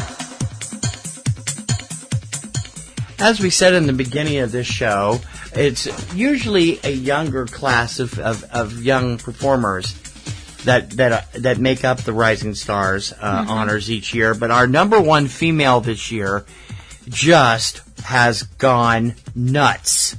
As we said in the beginning of this show, it's usually a younger class of young performers that make up the Rising Stars honors each year. But our number 1 female this year just has gone nuts.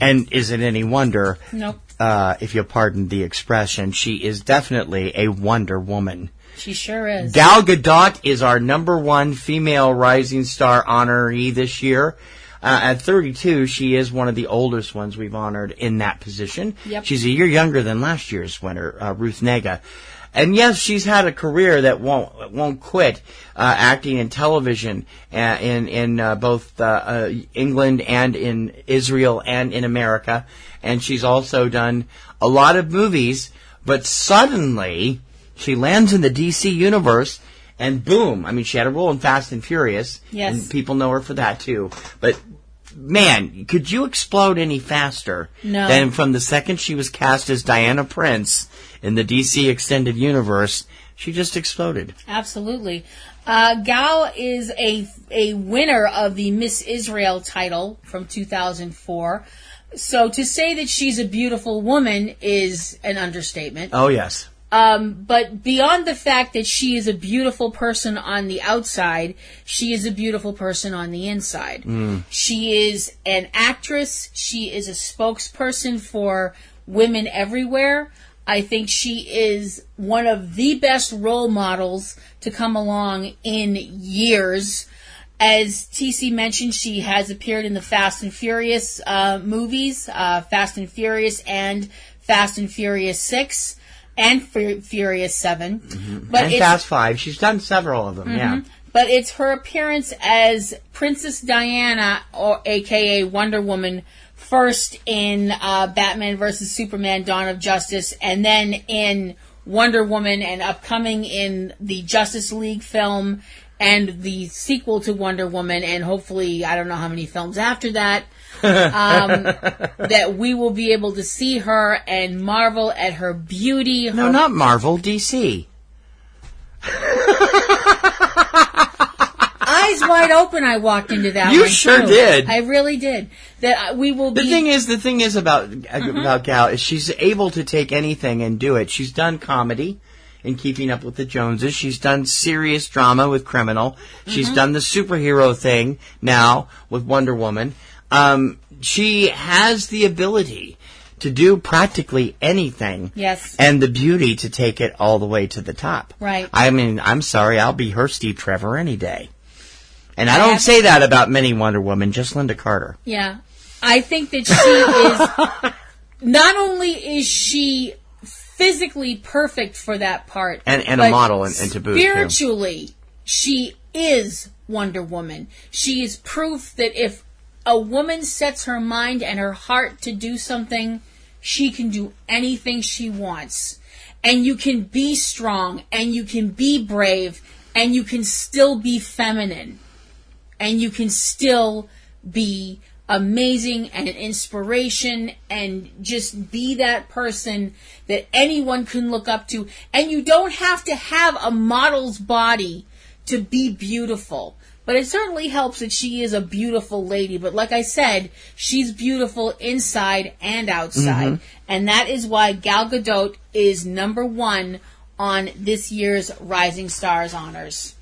And is it any wonder? Nope. If you'll pardon the expression, she is definitely a Wonder Woman. She sure is. Gal Gadot is our number 1 female Rising Star honoree this year. At 32, she is one of the oldest ones we've honored in that position. Yep. She's a year younger than last year's winner, Ruth Negga. And yes, she's had a career that won't quit, acting in television in both England and in Israel and in America. And she's also done a lot of movies, but suddenly she lands in the DC universe, and boom! I mean, she had a role in Fast and Furious, yes, and people know her for that too. But man, could you explode any faster than from the second she was cast as Diana Prince in the DC Extended Universe? She just exploded. Absolutely. Gal is a winner of the Miss Israel title from 2004. So to say that she's a beautiful woman is an understatement. Oh, yes. But beyond the fact that she is a beautiful person on the outside, she is a beautiful person on the inside. She is an actress. She is a spokesperson for women everywhere. I think she is one of the best role models to come along in years. As TC mentioned, she has appeared in the Fast and Furious movies, Fast and Furious and Fast and Furious 6 and Furious 7. But and Fast 5. She's done several of them, yeah. But it's her appearance as Princess Diana, or a.k.a. Wonder Woman, first in Batman vs. Superman, Dawn of Justice, and then in Wonder Woman, and upcoming in the Justice League film, and the sequel to Wonder Woman, and hopefully, I don't know how many films after that, that we will be able to see her and marvel at her beauty. No, not Marvel, DC. Eyes wide open, I walked into that You one, sure too. did. I really did. That we will be... The thing is about Gal is she's able to take anything and do it. She's done comedy in Keeping Up with the Joneses. She's done serious drama with Criminal. She's done the superhero thing now with Wonder Woman. She has the ability to do practically anything. Yes. And the beauty to take it all the way to the top. Right. I mean, I'm sorry, I'll be her Steve Trevor any day. And I don't say that about many Wonder Women, just Linda Carter. Yeah. I think that she is... Not only is she physically perfect for that part, and a model and to boot, spiritually, she is Wonder Woman. She is proof that if a woman sets her mind and her heart to do something, she can do anything she wants. And you can be strong, and you can be brave, and you can still be feminine. And you can still be amazing and an inspiration and just be that person that anyone can look up to. And you don't have to have a model's body to be beautiful. But it certainly helps that she is a beautiful lady. But like I said, she's beautiful inside and outside. And that is why Gal Gadot is #1 on this year's Rising Stars Honors.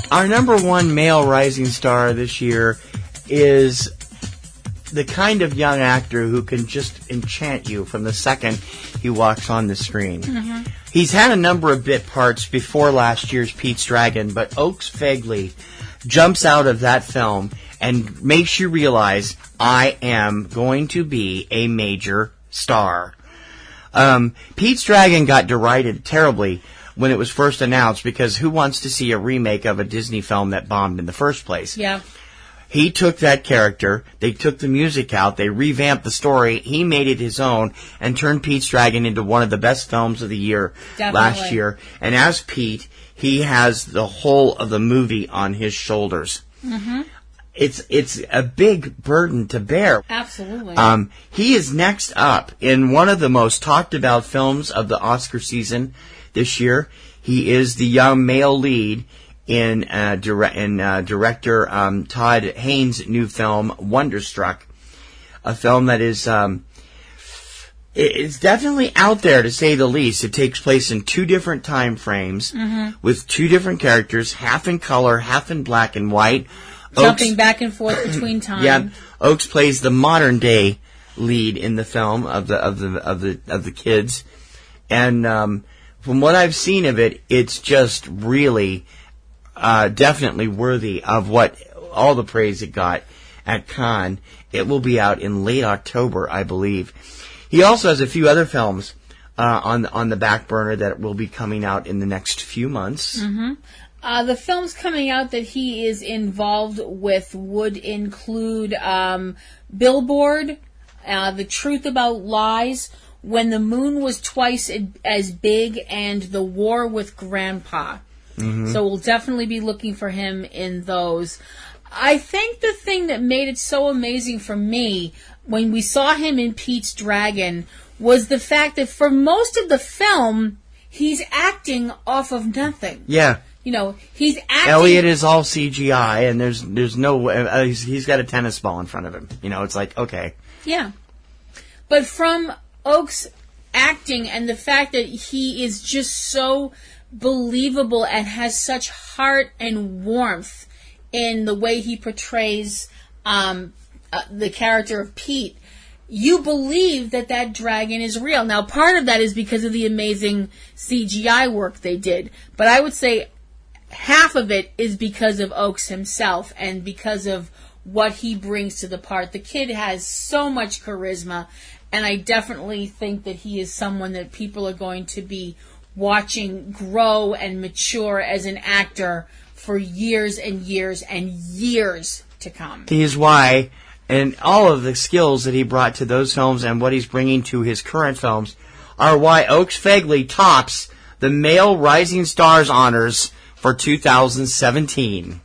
Our #1 male rising star this year is the kind of young actor who can just enchant you from the second he walks on the screen. He's had a number of bit parts before last year's Pete's Dragon, but Oaks Fegley jumps out of that film and makes you realize, I am going to be a major star. Pete's Dragon got derided terribly when it was first announced, because who wants to see a remake of a Disney film that bombed in the first place? Yeah. He took that character, they took the music out, they revamped the story, he made it his own, and turned Pete's Dragon into one of the best films of the year last year. And as Pete, he has the whole of the movie on his shoulders. It's a big burden to bear. Absolutely. He is next up in one of the most talked about films of the Oscar season this year. He is the young male lead in director Todd Haynes' new film Wonderstruck, a film that is it's definitely out there, to say the least. It takes place in 2 different time frames with 2 different characters, half in color, half in black and white. Jumping back and forth between time. Yeah, Oaks plays the modern day lead in the film of the kids, and from what I've seen of it, it's just really definitely worthy of what all the praise it got at Cannes. It will be out in late October, I believe. He also has a few other films on the back burner that will be coming out in the next few months. The films coming out that he is involved with would include Billboard, The Truth About Lies, When the Moon Was Twice as Big, and The War with Grandpa. So we'll definitely be looking for him in those. I think the thing that made it so amazing for me when we saw him in Pete's Dragon was the fact that for most of the film, he's acting off of nothing. Yeah. You know, he's acting... Elliot is all CGI, and there's no... he's got a tennis ball in front of him. You know, it's like, okay. Yeah. But from Oak's acting and the fact that he is just so believable and has such heart and warmth in the way he portrays the character of Pete, you believe that dragon is real. Now, part of that is because of the amazing CGI work they did. But I would say half of it is because of Oakes himself and because of what he brings to the part. The kid has so much charisma, and I definitely think that he is someone that people are going to be watching grow and mature as an actor for years and years and years to come. He is why, and all of the skills that he brought to those films and what he's bringing to his current films are why Oakes Fegley tops the Male Rising Stars honors for 2017.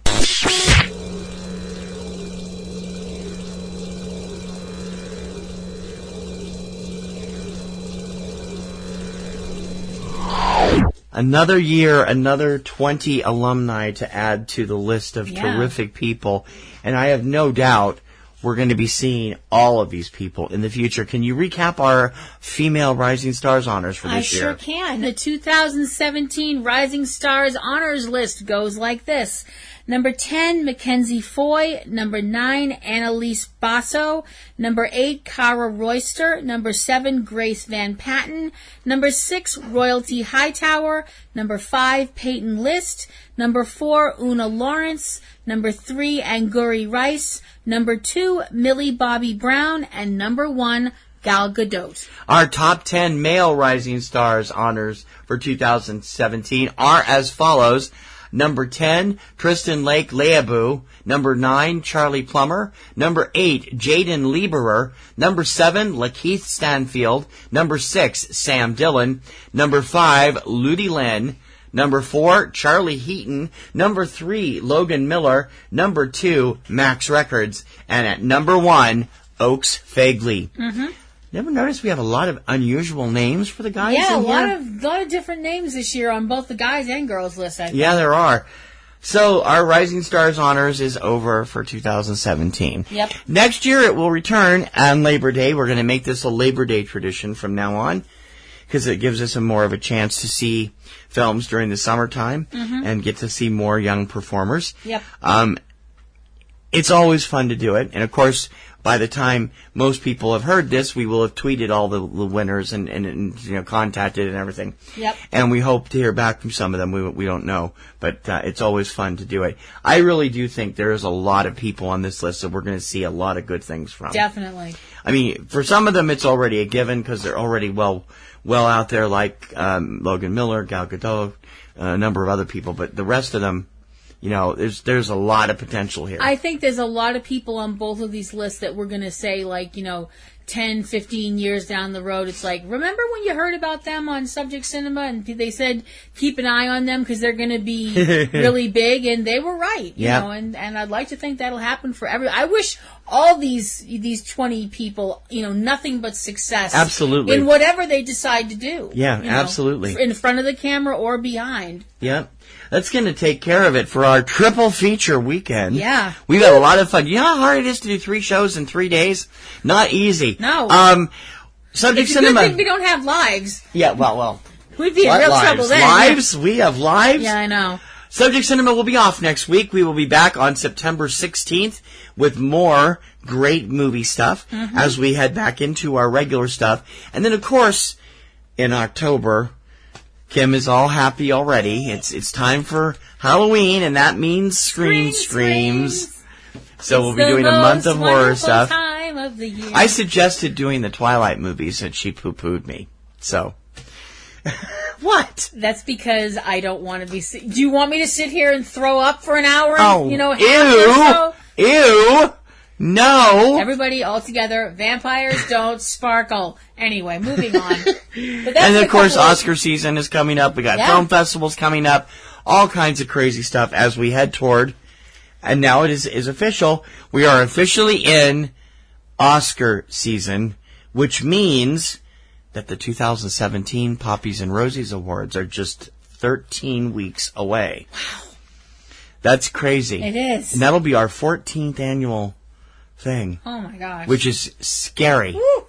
Another year, another 20 alumni to add to the list of terrific people. And I have no doubt we're going to be seeing all of these people in the future. Can you recap our Female Rising Stars honors for this year? I sure can. The 2017 Rising Stars honors list goes like this. Number 10, Mackenzie Foy. Number 9, Annalise Basso. Number 8, Cara Royster. Number 7, Grace Van Patten. Number 6, Royalty Hightower. Number 5, Peyton List. Number 4, Una Lawrence. Number 3, Anguri Rice. Number 2, Millie Bobby Brown. And number 1, Gal Gadot. Our top 10 Male Rising Stars honors for 2017 are as follows. Number 10, Tristan Lake Leabu. Number 9, Charlie Plummer. Number 8, Jaden Lieberer. Number 7, Lakeith Stanfield. Number 6, Sam Dillon. Number 5, Ludi Lin. Number 4, Charlie Heaton. Number 3, Logan Miller. Number 2, Max Records. And at number 1, Oakes Fegley. Mm-hmm. Never noticed we have a lot of unusual names for the guys in here? Yeah, a lot of different names this year on both the guys and girls list, I think. Yeah, there are. So our Rising Stars honors is over for 2017. Yep. Next year it will return on Labor Day. We're going to make this a Labor Day tradition from now on because it gives us more of a chance to see films during the summertime and get to see more young performers. Yep. It's always fun to do it. And, of course, by the time most people have heard this, we will have tweeted all the winners and contacted and everything. Yep. And we hope to hear back from some of them. We don't know, but it's always fun to do it. I really do think there is a lot of people on this list that we're going to see a lot of good things from. Definitely. I mean, for some of them, it's already a given because they're already well out there, like Logan Miller, Gal Gadot, a number of other people. But the rest of them, there's a lot of potential here. I think there's a lot of people on both of these lists that we're going to say, 10, 15 years down the road, it's like, remember when you heard about them on Subject Cinema and they said keep an eye on them because they're going to be really big, and they were right. You know, and I'd like to think that'll happen for I wish all these 20 people, nothing but success. Absolutely. In whatever they decide to do. Yeah, absolutely. In front of the camera or behind. Yeah. That's going to take care of it for our triple feature weekend. Yeah. We've had a lot of fun. You know how hard it is to do 3 shows in 3 days? Not easy. No. Subject it's Cinema. It's a good thing we don't have lives. Yeah, well. We'd be in real trouble then. Lives? We have lives? Yeah, I know. Subject Cinema will be off next week. We will be back on September 16th with more great movie stuff as we head back into our regular stuff. And then, of course, in October, Kim is all happy already. It's time for Halloween, and that means Screams. So we'll be doing a month of horror stuff. Time of the year. I suggested doing the Twilight movies, and she poo-pooed me. So, what? That's because I don't want to be... Do you want me to sit here and throw up for an hour? Ew! No! Everybody all together, vampires don't sparkle. Anyway, moving on. And then, of course, Oscar season is coming up. We got film festivals coming up. All kinds of crazy stuff as we head toward. And now it is official. We are officially in Oscar season, which means that the 2017 Poppies and Rosies Awards are just 13 weeks away. Wow. That's crazy. It is. And that'll be our 14th annual thing. Oh, my gosh. Which is scary. Woo.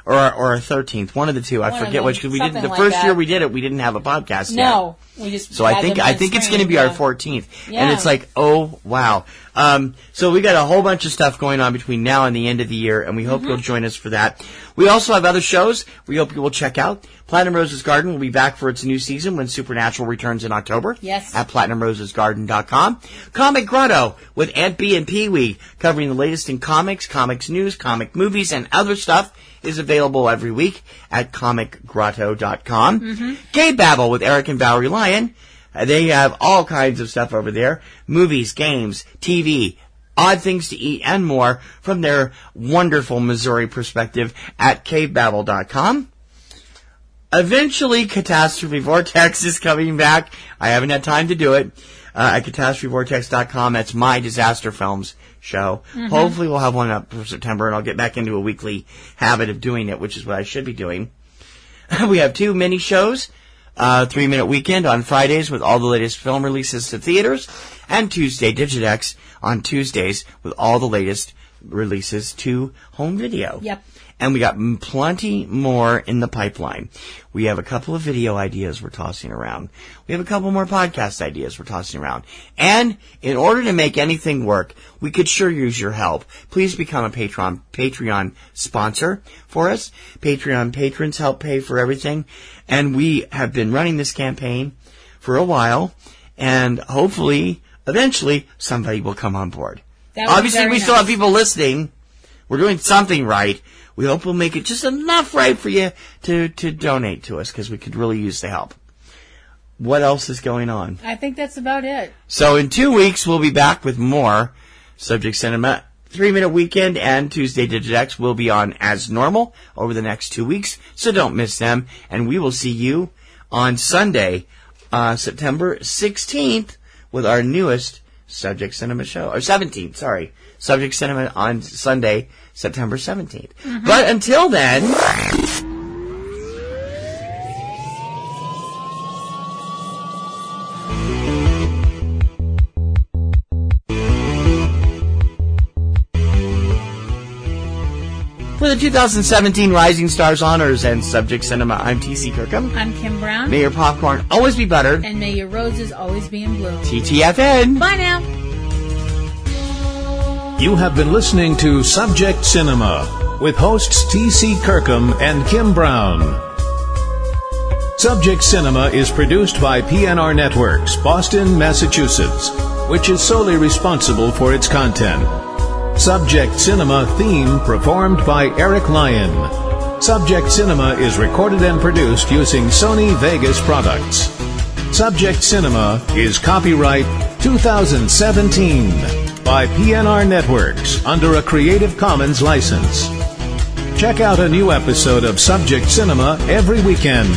Or our 13th. One of the two. I forget which. Because we did the first year we did it, we didn't have a podcast yet. No. We just so I think it's going to be our 14th. Yeah. And it's like, oh, wow. So we got a whole bunch of stuff going on between now and the end of the year, and we hope you'll join us for that. We also have other shows we hope you will check out. Platinum Roses Garden will be back for its new season when Supernatural returns in October. Yes. At PlatinumRosesGarden.com. Comic Grotto with Aunt B and Pee Wee, covering the latest in comics, comics news, comic movies, and other stuff, is available every week at ComicGrotto.com. Cavebabble with Eric and Valerie Lyon. They have all kinds of stuff over there. Movies, games, TV, odd things to eat, and more from their wonderful Missouri perspective at Cavebabble.com. Eventually, Catastrophe Vortex is coming back. I haven't had time to do it. At CatastropheVortex.com. That's my disaster films show. Hopefully we'll have one up for September, and I'll get back into a weekly habit of doing it, which is what I should be doing. We have 2 mini shows. 3-Minute Weekend on Fridays with all the latest film releases to theaters, and Tuesday Digidex on Tuesdays with all the latest releases to home video. Yep. And we got plenty more in the pipeline. We have a couple of video ideas we're tossing around. We have a couple more podcast ideas we're tossing around. And in order to make anything work, we could sure use your help. Please become a Patreon sponsor for us. Patreon patrons help pay for everything. And we have been running this campaign for a while. And hopefully, eventually, somebody will come on board. Obviously, we still have people listening. We're doing something right. We hope we'll make it just enough right for you to donate to us, because we could really use the help. What else is going on? I think that's about it. So in 2 weeks, we'll be back with more Subject Cinema. 3-Minute Weekend and Tuesday Digidex will be on as normal over the next 2 weeks, so don't miss them. And we will see you on Sunday, September 16th, with our newest Subject Cinema show. Or 17th, sorry. Subject Cinema on Sunday, September 17th. But until then... For the 2017 Rising Stars Honors and Subject Cinema, I'm T.C. Kirkham. I'm Kim Brown. May your popcorn always be buttered. And may your roses always be in bloom. TTFN. Bye now. You have been listening to Subject Cinema with hosts T.C. Kirkham and Kim Brown. Subject Cinema is produced by PNRNetworks, Boston, Massachusetts, which is solely responsible for its content. Subject Cinema theme performed by Eric Lyon. Subject Cinema is recorded and produced using Sony Vegas products. Subject Cinema is copyright 2017 by PNRNetworks under a Creative Commons license. Check out a new episode of Subject Cinema every weekend.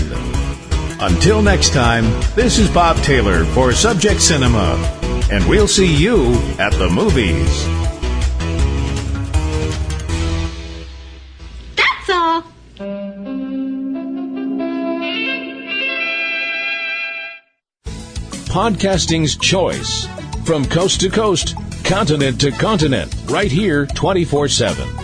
Until next time, this is Bob Taylor for Subject Cinema, and we'll see you at the movies. That's all. Podcasting's choice. From coast to coast, continent to continent, right here 24/7.